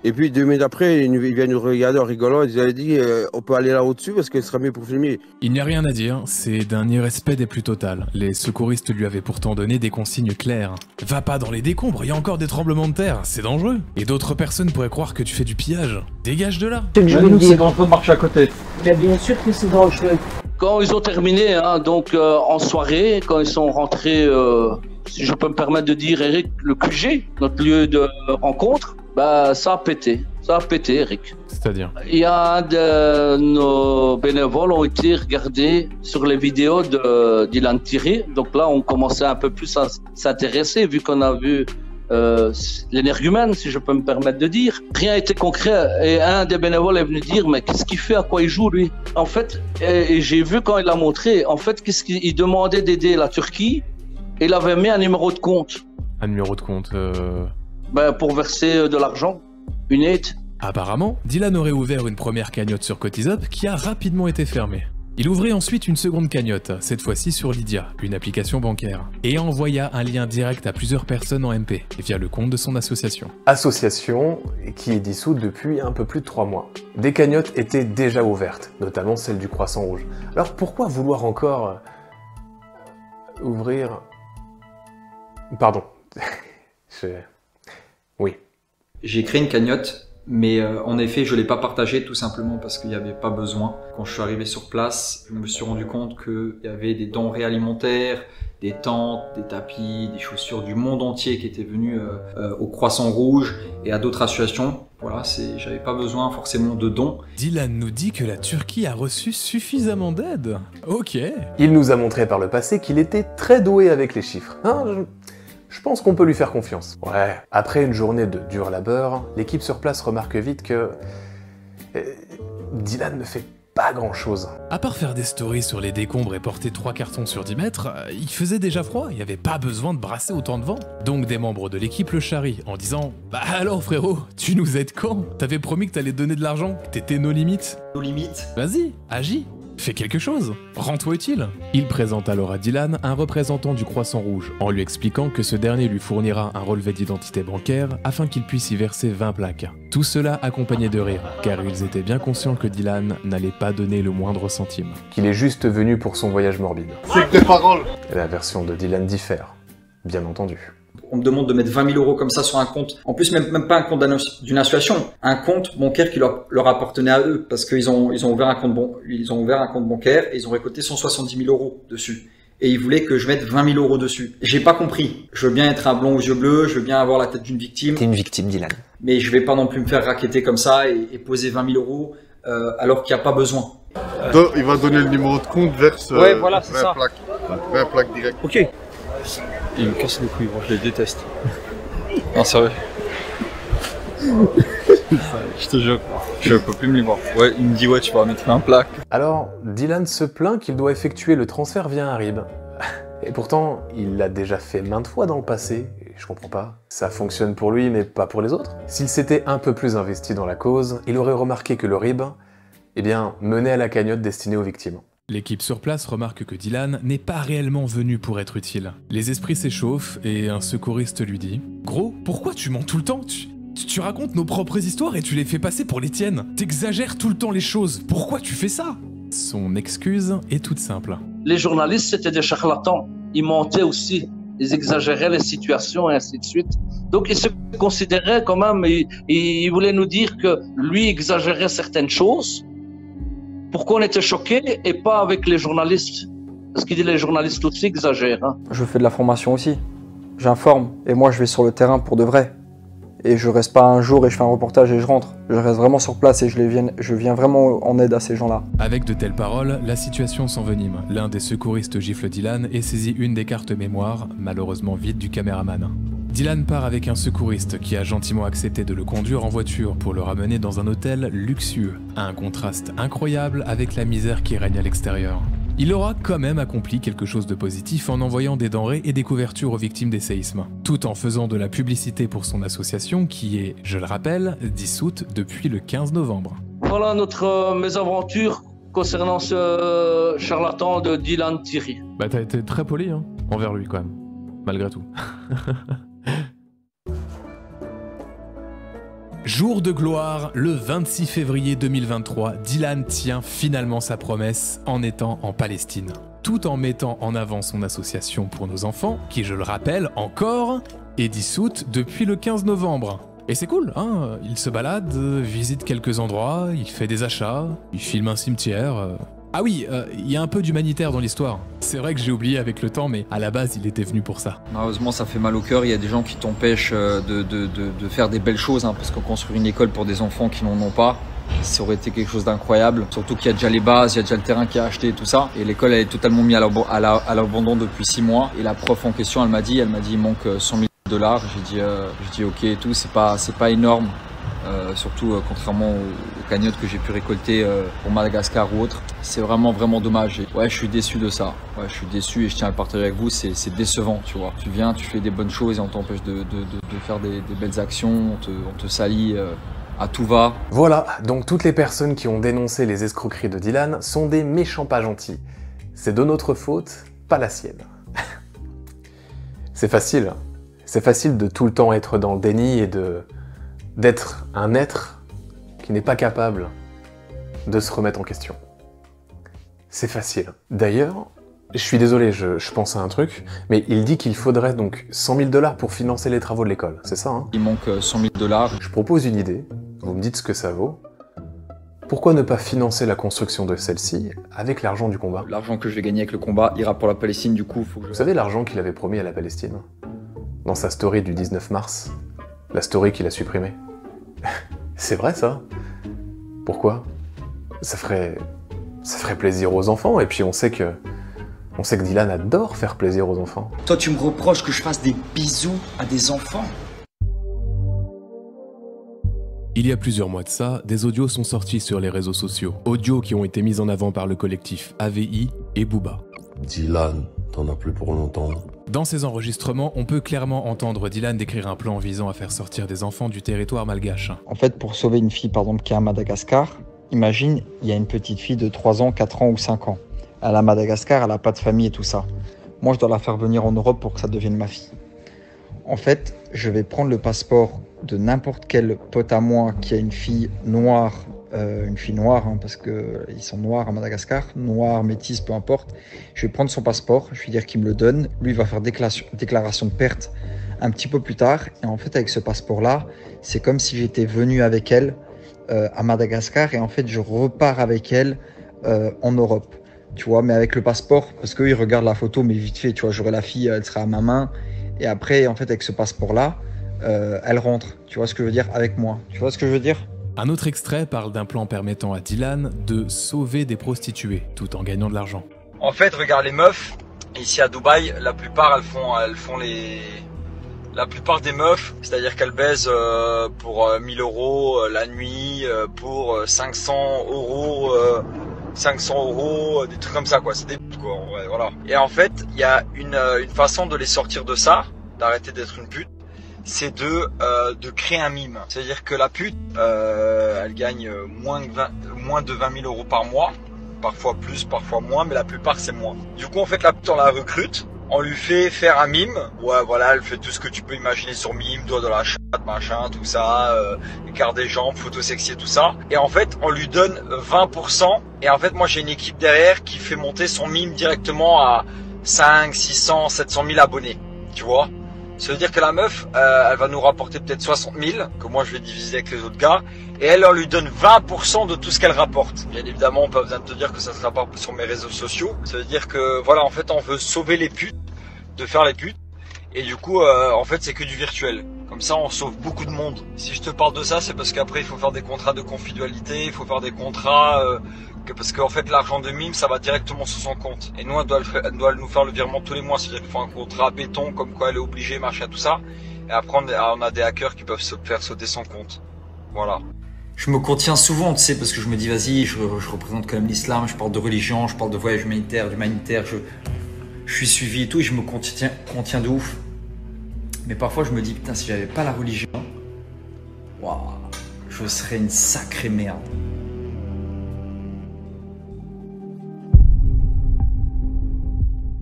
Et puis 2 minutes après, il vient nous regarder en rigolant. Il nous a dit on peut aller là au-dessus parce que ce sera mieux pour filmer. Il n'y a rien à dire, c'est d'un irrespect des plus total. Les secouristes lui avaient pourtant donné des consignes claires. Va pas dans les décombres, il y a encore des tremblements de terre, c'est dangereux. Et d'autres personnes pourraient croire que tu fais du pillage. Dégage de là. C'est dangereux de marcher à côté. Mais bien sûr que c'est dangereux. Quand ils ont terminé, hein, donc en soirée, quand ils sont rentrés, si je peux me permettre de dire, Eric, le QG, notre lieu de rencontre, bah ça a pété. Ça a pété, Eric. C'est-à-dire? Il y a un de nos bénévoles ont été regardés sur les vidéos de Dylan Thierry. Donc là, on commençait un peu plus à s'intéresser, vu qu'on a vu l'énergumène, si je peux me permettre de dire. Rien n'était concret. Et un des bénévoles est venu dire, mais qu'est-ce qu'il fait, à quoi il joue, lui? En fait, et j'ai vu quand il l'a montré, en fait, qu'est-ce qu'il demandait d'aider la Turquie, et il avait mis un numéro de compte. Un numéro de compte Ben, pour verser de l'argent, une aide. Apparemment, Dylan aurait ouvert une première cagnotte sur Cotizop qui a rapidement été fermée. Il ouvrit ensuite une seconde cagnotte, cette fois-ci sur Lydia, une application bancaire, et envoya un lien direct à plusieurs personnes en MP, via le compte de son association. Association qui est dissoute depuis un peu plus de 3 mois. Des cagnottes étaient déjà ouvertes, notamment celle du Croissant Rouge. Alors pourquoi vouloir encore ouvrir... Pardon. Oui. J'ai créé une cagnotte, mais en effet, je ne l'ai pas partagée tout simplement parce qu'il n'y avait pas besoin. Quand je suis arrivé sur place, je me suis rendu compte qu'il y avait des denrées alimentaires, des tentes, des tapis, des chaussures du monde entier qui étaient venus au Croissant Rouge et à d'autres associations. Voilà, j'avais pas besoin forcément de dons. Dylan nous dit que la Turquie a reçu suffisamment d'aide. Ok. Il nous a montré par le passé qu'il était très doué avec les chiffres. Hein, je pense qu'on peut lui faire confiance. Ouais, après une journée de dur labeur, l'équipe sur place remarque vite que... Dylan ne fait pas grand-chose. À part faire des stories sur les décombres et porter 3 cartons sur 10 mètres, il faisait déjà froid, il n'y avait pas besoin de brasser autant de vent. Donc des membres de l'équipe le charrient en disant « Bah alors frérot, tu nous aides quand? T'avais promis que t'allais donner de l'argent, que t'étais nos limites. » Nos limites. Vas-y, agis. Fais quelque chose, rends-toi utile. Il présente alors à Dylan un représentant du Croissant Rouge, en lui expliquant que ce dernier lui fournira un relevé d'identité bancaire afin qu'il puisse y verser 20 plaques. Tout cela accompagné de rire, car ils étaient bien conscients que Dylan n'allait pas donner le moindre centime. Qu'il est juste venu pour son voyage morbide. C'est tes paroles. La version de Dylan diffère, bien entendu. On me demande de mettre 20 000 € comme ça sur un compte. En plus, même pas un compte d'une association. Un compte bancaire qui leur appartenait à eux. Parce qu'ils ont ouvert un compte bancaire et ils ont récolté 170 000 € dessus. Et ils voulaient que je mette 20 000 € dessus. J'ai pas compris. Je veux bien être un blond aux yeux bleus, je veux bien avoir la tête d'une victime. T'es une victime, Dylan. Mais je vais pas non plus me faire racketter comme ça et poser 20 000 € alors qu'il n'y a pas besoin. Il va donner le numéro de compte verse ouais, voilà, c'est 20 ça. plaques. 20 plaques direct. Ok. Il me casse les couilles, moi je les déteste. Non, sérieux. Je te jure, je peux plus me les voir. Ouais, il me dit ouais, tu vas mettre un plaque. Alors, Dylan se plaint qu'il doit effectuer le transfert via un RIB. Et pourtant, il l'a déjà fait maintes fois dans le passé, et je comprends pas. Ça fonctionne pour lui, mais pas pour les autres. S'il s'était un peu plus investi dans la cause, il aurait remarqué que le RIB, eh bien, menait à la cagnotte destinée aux victimes. L'équipe sur place remarque que Dylan n'est pas réellement venu pour être utile. Les esprits s'échauffent et un secouriste lui dit « Gros, pourquoi tu mens tout le temps ? Tu racontes nos propres histoires et tu les fais passer pour les tiennes. T'exagères tout le temps les choses. Pourquoi tu fais ça ?» Son excuse est toute simple. Les journalistes, c'était des charlatans. Ils mentaient aussi. Ils exagéraient les situations et ainsi de suite. Donc, ils se considéraient quand même, ils voulaient nous dire que lui exagérait certaines choses. Pourquoi on était choqués et pas avec les journalistes? Parce qu'il dit les journalistes aussi exagèrent. Hein. Je fais de la formation aussi. J'informe et moi je vais sur le terrain pour de vrai. Et je reste pas un jour et je fais un reportage et je rentre. Je reste vraiment sur place et je viens vraiment en aide à ces gens-là. Avec de telles paroles, la situation s'envenime. L'un des secouristes gifle Dylan et saisit une des cartes mémoire, malheureusement vide du caméraman. Dylan part avec un secouriste qui a gentiment accepté de le conduire en voiture pour le ramener dans un hôtel luxueux. Un contraste incroyable avec la misère qui règne à l'extérieur. Il aura quand même accompli quelque chose de positif en envoyant des denrées et des couvertures aux victimes des séismes, tout en faisant de la publicité pour son association qui est, je le rappelle, dissoute depuis le 15 novembre. Voilà notre mésaventure concernant ce charlatan de Dylan Thierry. Bah t'as été très poli hein, envers lui quand même, malgré tout. Jour de gloire, le 26 février 2023, Dylan tient finalement sa promesse en étant en Palestine. Tout en mettant en avant son association pour nos enfants, qui je le rappelle encore, est dissoute depuis le 15 novembre. Et c'est cool, hein, il se balade, visite quelques endroits, il fait des achats, il filme un cimetière... Ah oui, il y a un peu d'humanitaire dans l'histoire. C'est vrai que j'ai oublié avec le temps, mais à la base, il était venu pour ça. Malheureusement, ça fait mal au cœur. Il y a des gens qui t'empêchent de faire des belles choses, hein, parce que construire une école pour des enfants qui n'en ont pas, ça aurait été quelque chose d'incroyable. Surtout qu'il y a déjà les bases, il y a déjà le terrain qui est acheté et tout ça. Et l'école, elle est totalement mise à l'abandon depuis 6 mois. Et la prof en question, elle m'a dit, il manque 100 000 $. J'ai dit ok et tout, c'est pas énorme. Surtout contrairement aux cagnottes que j'ai pu récolter pour Madagascar ou autre. C'est vraiment dommage. Et ouais, je suis déçu de ça. Ouais, je suis déçu et je tiens à le partager avec vous. C'est décevant, tu vois. Tu viens, tu fais des bonnes choses et on t'empêche de faire des belles actions. On te salit à tout va. Voilà, donc toutes les personnes qui ont dénoncé les escroqueries de Dylan sont des méchants pas gentils. C'est de notre faute, pas la sienne. C'est facile. C'est facile de tout le temps être dans le déni et d'être un être qui n'est pas capable de se remettre en question. C'est facile. D'ailleurs, je suis désolé, je pense à un truc, mais il dit qu'il faudrait donc 100 000 $ pour financer les travaux de l'école, c'est ça hein? Il manque 100 000 $. Je propose une idée, vous me dites ce que ça vaut. Pourquoi ne pas financer la construction de celle-ci avec l'argent du combat? L'argent que je vais gagner avec le combat ira pour la Palestine, du coup, faut que je... Vous savez l'argent qu'il avait promis à la Palestine? Dans sa story du 19 mars, la story qu'il a supprimée. C'est vrai ça? Pourquoi? Ça ferait plaisir aux enfants, et puis on sait que Dylan adore faire plaisir aux enfants. Toi tu me reproches que je fasse des bisous à des enfants? Il y a plusieurs mois de ça, des audios sont sortis sur les réseaux sociaux. Audios qui ont été mis en avant par le collectif AVI et Booba. Dylan, t'en as plus pour longtemps. Dans ces enregistrements, on peut clairement entendre Dylan décrire un plan visant à faire sortir des enfants du territoire malgache. En fait, pour sauver une fille, par exemple, qui est à Madagascar, imagine, il y a une petite fille de 3 ans, 4 ans ou 5 ans. Elle est à Madagascar, elle n'a pas de famille et tout ça. Moi, je dois la faire venir en Europe pour que ça devienne ma fille. En fait, je vais prendre le passeport de n'importe quel pote à moi qui a une fille noire, hein, parce qu'ils sont noirs à Madagascar, noirs, métis, peu importe. Je vais prendre son passeport, je vais lui dire qu'il me le donne. Lui, il va faire déclaration de perte un petit peu plus tard. Et en fait, avec ce passeport-là, c'est comme si j'étais venu avec elle à Madagascar. Et en fait, je repars avec elle en Europe. Tu vois, mais avec le passeport, parce qu'eux, ils regardent la photo, mais vite fait, tu vois, j'aurai la fille, elle sera à ma main. Et après, en fait, avec ce passeport-là, elle rentre. Tu vois ce que je veux dire? Avec moi. Tu vois ce que je veux dire? Un autre extrait parle d'un plan permettant à Dylan de sauver des prostituées, tout en gagnant de l'argent. En fait, regarde les meufs, ici à Dubaï, la plupart, elles font La plupart des meufs, c'est-à-dire qu'elles baisent pour 1000 € la nuit, pour 500 €, des trucs comme ça quoi. C'est des putes quoi. Ouais, voilà. Et en fait, il y a une façon de les sortir de ça, d'arrêter d'être une pute, c'est de créer un mime. C'est-à-dire que la pute, elle gagne moins de 20 000 € par mois, parfois plus, parfois moins, mais la plupart c'est moins. Du coup, en fait, la pute, on la recrute. On lui fait faire un mime. Ouais, voilà, elle fait tout ce que tu peux imaginer sur mime, doigt dans la chatte, machin, tout ça, écart des jambes, photo sexy et tout ça. Et en fait, on lui donne 20%. Et en fait, moi, j'ai une équipe derrière qui fait monter son mime directement à 5, 600, 700 000 abonnés. Tu vois? Ça veut dire que la meuf, elle va nous rapporter peut-être 60 000, que moi, je vais diviser avec les autres gars. Et elle, on lui donne 20% de tout ce qu'elle rapporte. Bien évidemment, on peut pas besoin de te dire que ça sera pas sur mes réseaux sociaux. Ça veut dire que, voilà, en fait, on veut sauver les putes, de faire les putes. Et du coup, en fait, c'est que du virtuel. Comme ça, on sauve beaucoup de monde. Si je te parle de ça, c'est parce qu'après, il faut faire des contrats de confidentialité, il faut faire des contrats... parce qu'en fait, l'argent de mime, ça va directement sur son compte. Et nous, elle doit nous faire le virement tous les mois. C'est-à-dire qu'il faut un contrat béton, comme quoi elle est obligée, machin, tout ça. Et après, on a des hackers qui peuvent faire sauter son compte. Voilà. Je me contiens souvent, tu sais, parce que je me dis, vas-y, je représente quand même l'islam, je parle de religion, je parle de voyage humanitaire, je suis suivi et tout, et je me contiens de ouf. Mais parfois, je me dis, putain, si j'avais pas la religion, waouh, je serais une sacrée merde.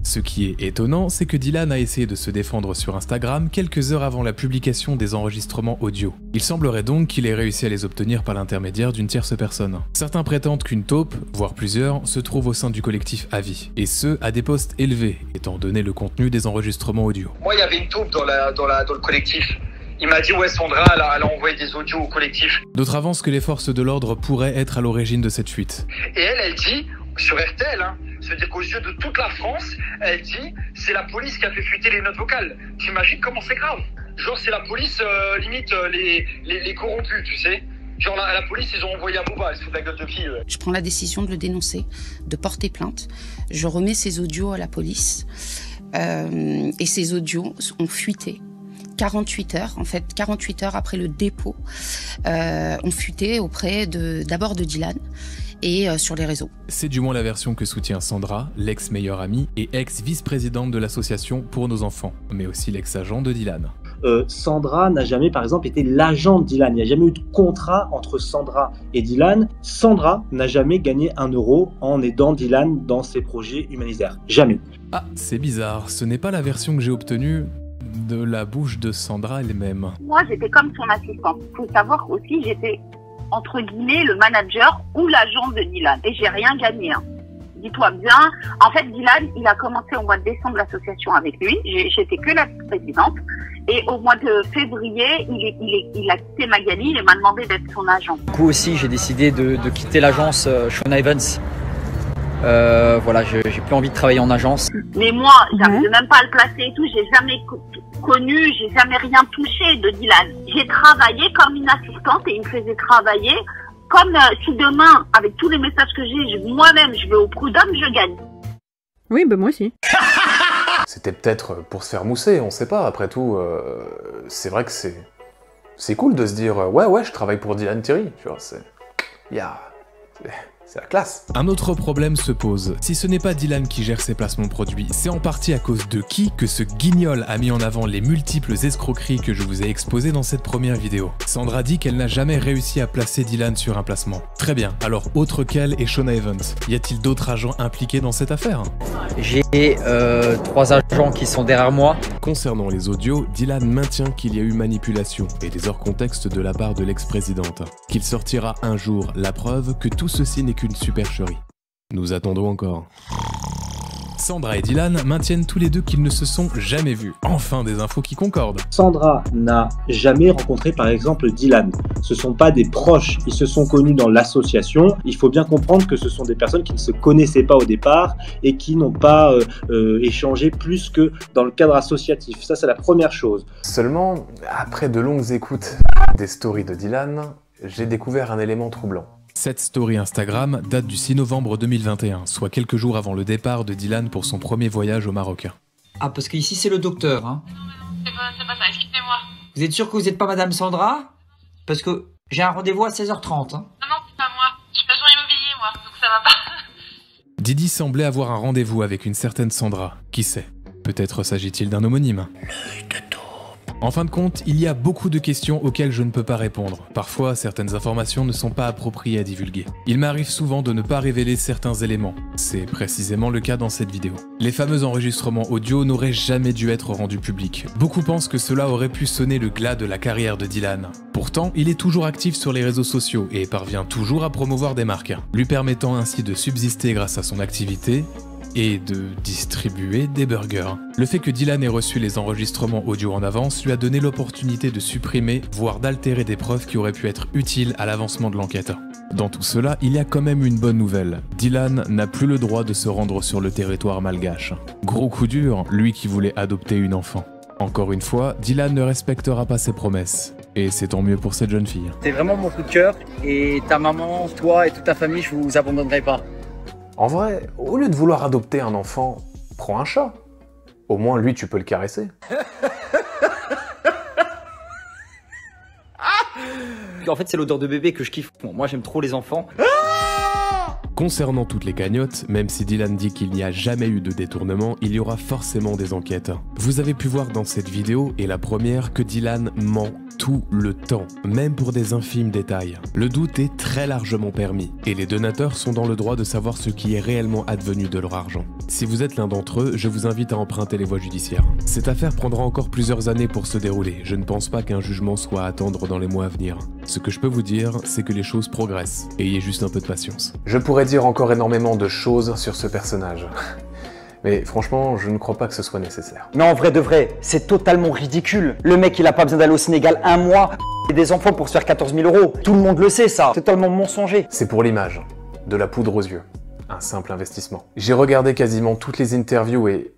Ce qui est étonnant, c'est que Dylan a essayé de se défendre sur Instagram quelques heures avant la publication des enregistrements audio. Il semblerait donc qu'il ait réussi à les obtenir par l'intermédiaire d'une tierce personne. Certains prétendent qu'une taupe, voire plusieurs, se trouve au sein du collectif Avis, et ce, à des postes élevés, étant donné le contenu des enregistrements audio. Moi, il y avait une taupe dans le collectif. Il m'a dit, ouais, Sandra, elle a envoyé des audios au collectif. D'autres avancent que les forces de l'ordre pourraient être à l'origine de cette fuite. Et elle dit, sur RTL, c'est-à-dire qu'aux yeux de toute la France, elle dit, c'est la police qui a fait fuiter les notes vocales. T'imagines comment c'est grave? Genre, c'est la police, limite, les corrompus, tu sais. Genre, la police, ils ont envoyé à Bouba, elle se fout de la gueule de qui? Je prends la décision de le dénoncer, de porter plainte. Je remets ces audios à la police. Et ces audios ont fuité. 48 heures, en fait, 48 heures après le dépôt, ont fuité auprès d'abord de Dylan et sur les réseaux. C'est du moins la version que soutient Sandra, l'ex-meilleure amie et ex-vice-présidente de l'association Pour nos enfants, mais aussi l'ex-agent de Dylan. Sandra n'a jamais, par exemple, été l'agent de Dylan. Il n'y a jamais eu de contrat entre Sandra et Dylan. Sandra n'a jamais gagné 1 € en aidant Dylan dans ses projets humanitaires. Jamais. Ah, c'est bizarre, ce n'est pas la version que j'ai obtenue de la bouche de Sandra elle-même. Moi, j'étais comme son assistante. Il faut savoir aussi, j'étais, entre guillemets, le manager ou l'agent de Dylan. Et j'ai rien gagné. Dis-toi bien. En fait, Dylan, il a commencé au mois de décembre l'association avec lui. J'étais que la présidente. Et au mois de février, il a quitté Magali et m'a demandé d'être son agent. Du coup aussi, j'ai décidé de quitter l'agence Shona Evans. Voilà, j'ai plus envie de travailler en agence. Mais moi, j'arrive même pas à le placer et tout. J'ai jamais connu, j'ai jamais rien touché de Dylan. J'ai travaillé comme une assistante et il me faisait travailler comme si demain, avec tous les messages que j'ai, moi-même, je vais au prud'homme, je gagne. Oui, bah moi aussi. C'était peut-être pour se faire mousser, on sait pas. Après tout, c'est vrai que c'est cool de se dire ouais, je travaille pour Dylan Thierry. Tu vois, c'est la classe. Un autre problème se pose. Si ce n'est pas Dylan qui gère ses placements produits, c'est en partie à cause de qui que ce guignol a mis en avant les multiples escroqueries que je vous ai exposées dans cette première vidéo. Sandra dit qu'elle n'a jamais réussi à placer Dylan sur un placement. Très bien, alors autre qu'elle et Shona Evans, y a-t-il d'autres agents impliqués dans cette affaire? J'ai 3 agents qui sont derrière moi. Concernant les audios, Dylan maintient qu'il y a eu manipulation et des hors-contexte de la part de l'ex-présidente. Qu'il sortira un jour la preuve que tout ceci n'est qu'une supercherie. Nous attendons encore. Sandra et Dylan maintiennent tous les deux qu'ils ne se sont jamais vus. Enfin des infos qui concordent. Sandra n'a jamais rencontré par exemple Dylan. Ce ne sont pas des proches, ils se sont connus dans l'association. Il faut bien comprendre que ce sont des personnes qui ne se connaissaient pas au départ et qui n'ont pas échangé plus que dans le cadre associatif. Ça, c'est la première chose. Seulement, après de longues écoutes des stories de Dylan, j'ai découvert un élément troublant. Cette story Instagram date du 6 novembre 2021, soit quelques jours avant le départ de Dylan pour son premier voyage au Maroc. Ah, parce qu'ici c'est le docteur, hein. c'est pas ça, excusez-moi. Vous êtes sûr que vous n'êtes pas Madame Sandra? Parce que j'ai un rendez-vous à 16h30. Hein. Non, c'est pas moi. Je suis agent immobilier, moi, donc ça va pas. Didi semblait avoir un rendez-vous avec une certaine Sandra. Qui sait? Peut-être s'agit-il d'un homonyme. En fin de compte, il y a beaucoup de questions auxquelles je ne peux pas répondre. Parfois, certaines informations ne sont pas appropriées à divulguer. Il m'arrive souvent de ne pas révéler certains éléments. C'est précisément le cas dans cette vidéo. Les fameux enregistrements audio n'auraient jamais dû être rendus publics. Beaucoup pensent que cela aurait pu sonner le glas de la carrière de Dylan. Pourtant, il est toujours actif sur les réseaux sociaux et parvient toujours à promouvoir des marques, lui permettant ainsi de subsister grâce à son activité et de distribuer des burgers. Le fait que Dylan ait reçu les enregistrements audio en avance lui a donné l'opportunité de supprimer, voire d'altérer des preuves qui auraient pu être utiles à l'avancement de l'enquête. Dans tout cela, il y a quand même une bonne nouvelle. Dylan n'a plus le droit de se rendre sur le territoire malgache. Gros coup dur, lui qui voulait adopter une enfant. Encore une fois, Dylan ne respectera pas ses promesses. Et c'est tant mieux pour cette jeune fille. T'es vraiment mon coup de cœur et ta maman, toi et toute ta famille, je vous abandonnerai pas. En vrai, au lieu de vouloir adopter un enfant, prends un chat. Au moins, lui, tu peux le caresser. En fait, c'est l'odeur de bébé que je kiffe. Bon, moi, j'aime trop les enfants. Concernant toutes les cagnottes, même si Dylan dit qu'il n'y a jamais eu de détournement, il y aura forcément des enquêtes. Vous avez pu voir dans cette vidéo, et la première, que Dylan ment tout le temps, même pour des infimes détails. Le doute est très largement permis, et les donateurs sont dans le droit de savoir ce qui est réellement advenu de leur argent. Si vous êtes l'un d'entre eux, je vous invite à emprunter les voies judiciaires. Cette affaire prendra encore plusieurs années pour se dérouler, je ne pense pas qu'un jugement soit à attendre dans les mois à venir. Ce que je peux vous dire, c'est que les choses progressent, ayez juste un peu de patience. Je pourrais dire encore énormément de choses sur ce personnage. Mais franchement, je ne crois pas que ce soit nécessaire. Mais en vrai de vrai, c'est totalement ridicule. Le mec, il a pas besoin d'aller au Sénégal un mois et des enfants pour se faire 14 000 €. Tout le monde le sait, ça. C'est totalement mensonger. C'est pour l'image, de la poudre aux yeux. Un simple investissement. J'ai regardé quasiment toutes les interviews et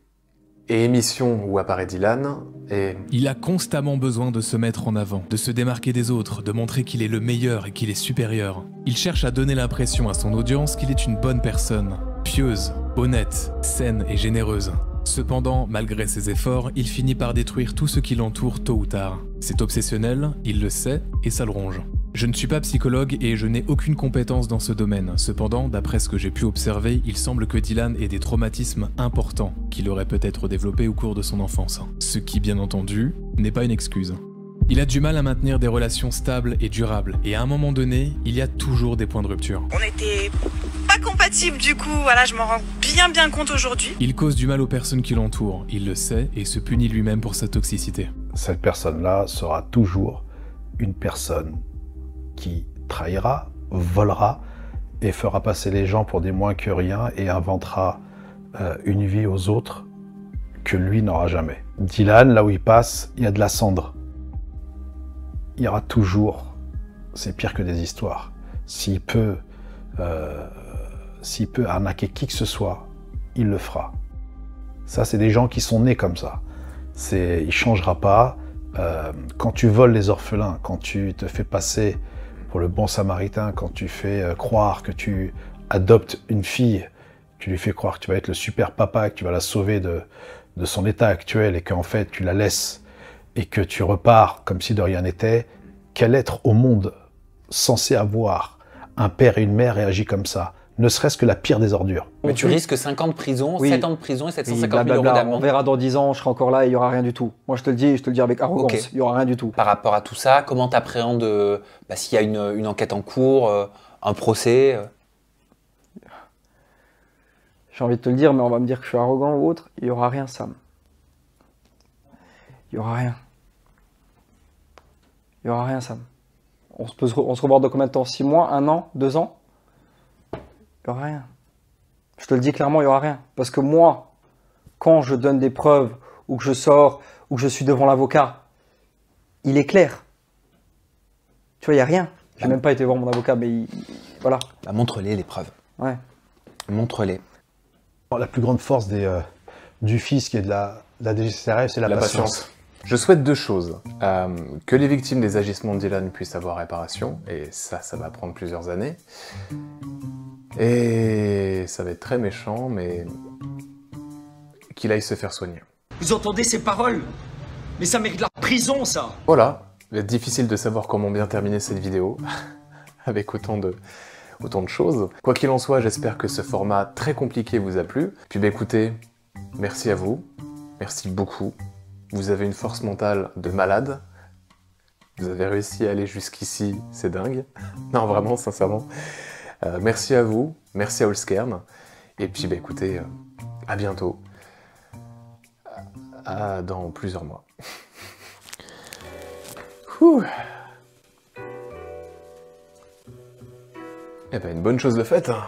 émissions où apparaît Dylan, et... Il a constamment besoin de se mettre en avant, de se démarquer des autres, de montrer qu'il est le meilleur et qu'il est supérieur. Il cherche à donner l'impression à son audience qu'il est une bonne personne, pieuse, honnête, saine et généreuse. Cependant, malgré ses efforts, il finit par détruire tout ce qui l'entoure tôt ou tard. C'est obsessionnel, il le sait, et ça le ronge. Je ne suis pas psychologue et je n'ai aucune compétence dans ce domaine. Cependant, d'après ce que j'ai pu observer, il semble que Dylan ait des traumatismes importants qu'il aurait peut-être développés au cours de son enfance. Ce qui, bien entendu, n'est pas une excuse. Il a du mal à maintenir des relations stables et durables, et à un moment donné, il y a toujours des points de rupture. On était pas compatibles du coup, voilà, je m'en rends bien compte aujourd'hui. Il cause du mal aux personnes qui l'entourent, il le sait et se punit lui-même pour sa toxicité. Cette personne-là sera toujours une personne qui trahira, volera et fera passer les gens pour des moins que rien et inventera une vie aux autres que lui n'aura jamais. Dylan, là où il passe, il y a de la cendre. Il y aura toujours, c'est pire que des histoires. S'il peut arnaquer qui que ce soit, il le fera. Ça, c'est des gens qui sont nés comme ça. Il ne changera pas. Quand tu voles les orphelins, quand tu te fais passer pour le bon samaritain, quand tu fais croire que tu adoptes une fille, tu lui fais croire que tu vas être le super papa, que tu vas la sauver de son état actuel et qu'en fait tu la laisses et que tu repars comme si de rien n'était, quel être au monde censé avoir un père et une mère réagit comme ça? Ne serait-ce que la pire des ordures. Mais tu risques 5 ans de prison, Oui. 7 ans de prison et 750 000 blablabla. € d'amende. On verra dans 10 ans, je serai encore là et il n'y aura rien du tout. Moi je te le dis avec arrogance, Ok. il n'y aura rien du tout. Par rapport à tout ça, comment t'appréhendes s'il y a une enquête en cours, un procès J'ai envie de te le dire, mais on va me dire que je suis arrogant ou autre. Il n'y aura rien, Sam. Il n'y aura rien. Il n'y aura rien, Sam. On se revoit dans combien de temps? 6 mois? 1 an? 2 ans? Il n'y aura rien. Je te le dis clairement, il n'y aura rien. Parce que moi, quand je donne des preuves, ou que je sors, ou que je suis devant l'avocat, il est clair. Tu vois, il n'y a rien. J'ai même pas été voir mon avocat, mais voilà. Bah, montre-les les preuves. Ouais. Montre-les. La plus grande force du fisc et de la DGCCRF, c'est la patience. Je souhaite 2 choses. Que les victimes des agissements de Dylan puissent avoir réparation, et ça va prendre plusieurs années. Et ça va être très méchant, mais qu'il aille se faire soigner. Vous entendez ces paroles? Mais ça mérite la prison, ça. Voilà, il va être difficile de savoir comment bien terminer cette vidéo, avec autant de choses. Quoi qu'il en soit, j'espère que ce format très compliqué vous a plu. Puis bah écoutez, merci à vous, merci beaucoup. Vous avez une force mentale de malade. Vous avez réussi à aller jusqu'ici, c'est dingue. Non, vraiment, sincèrement. Merci à vous, merci à Allscairn. Et puis bah écoutez, à bientôt. Dans plusieurs mois. Eh ben, une bonne chose de faite, hein.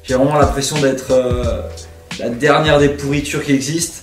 J'ai vraiment l'impression d'être la dernière des pourritures qui existent.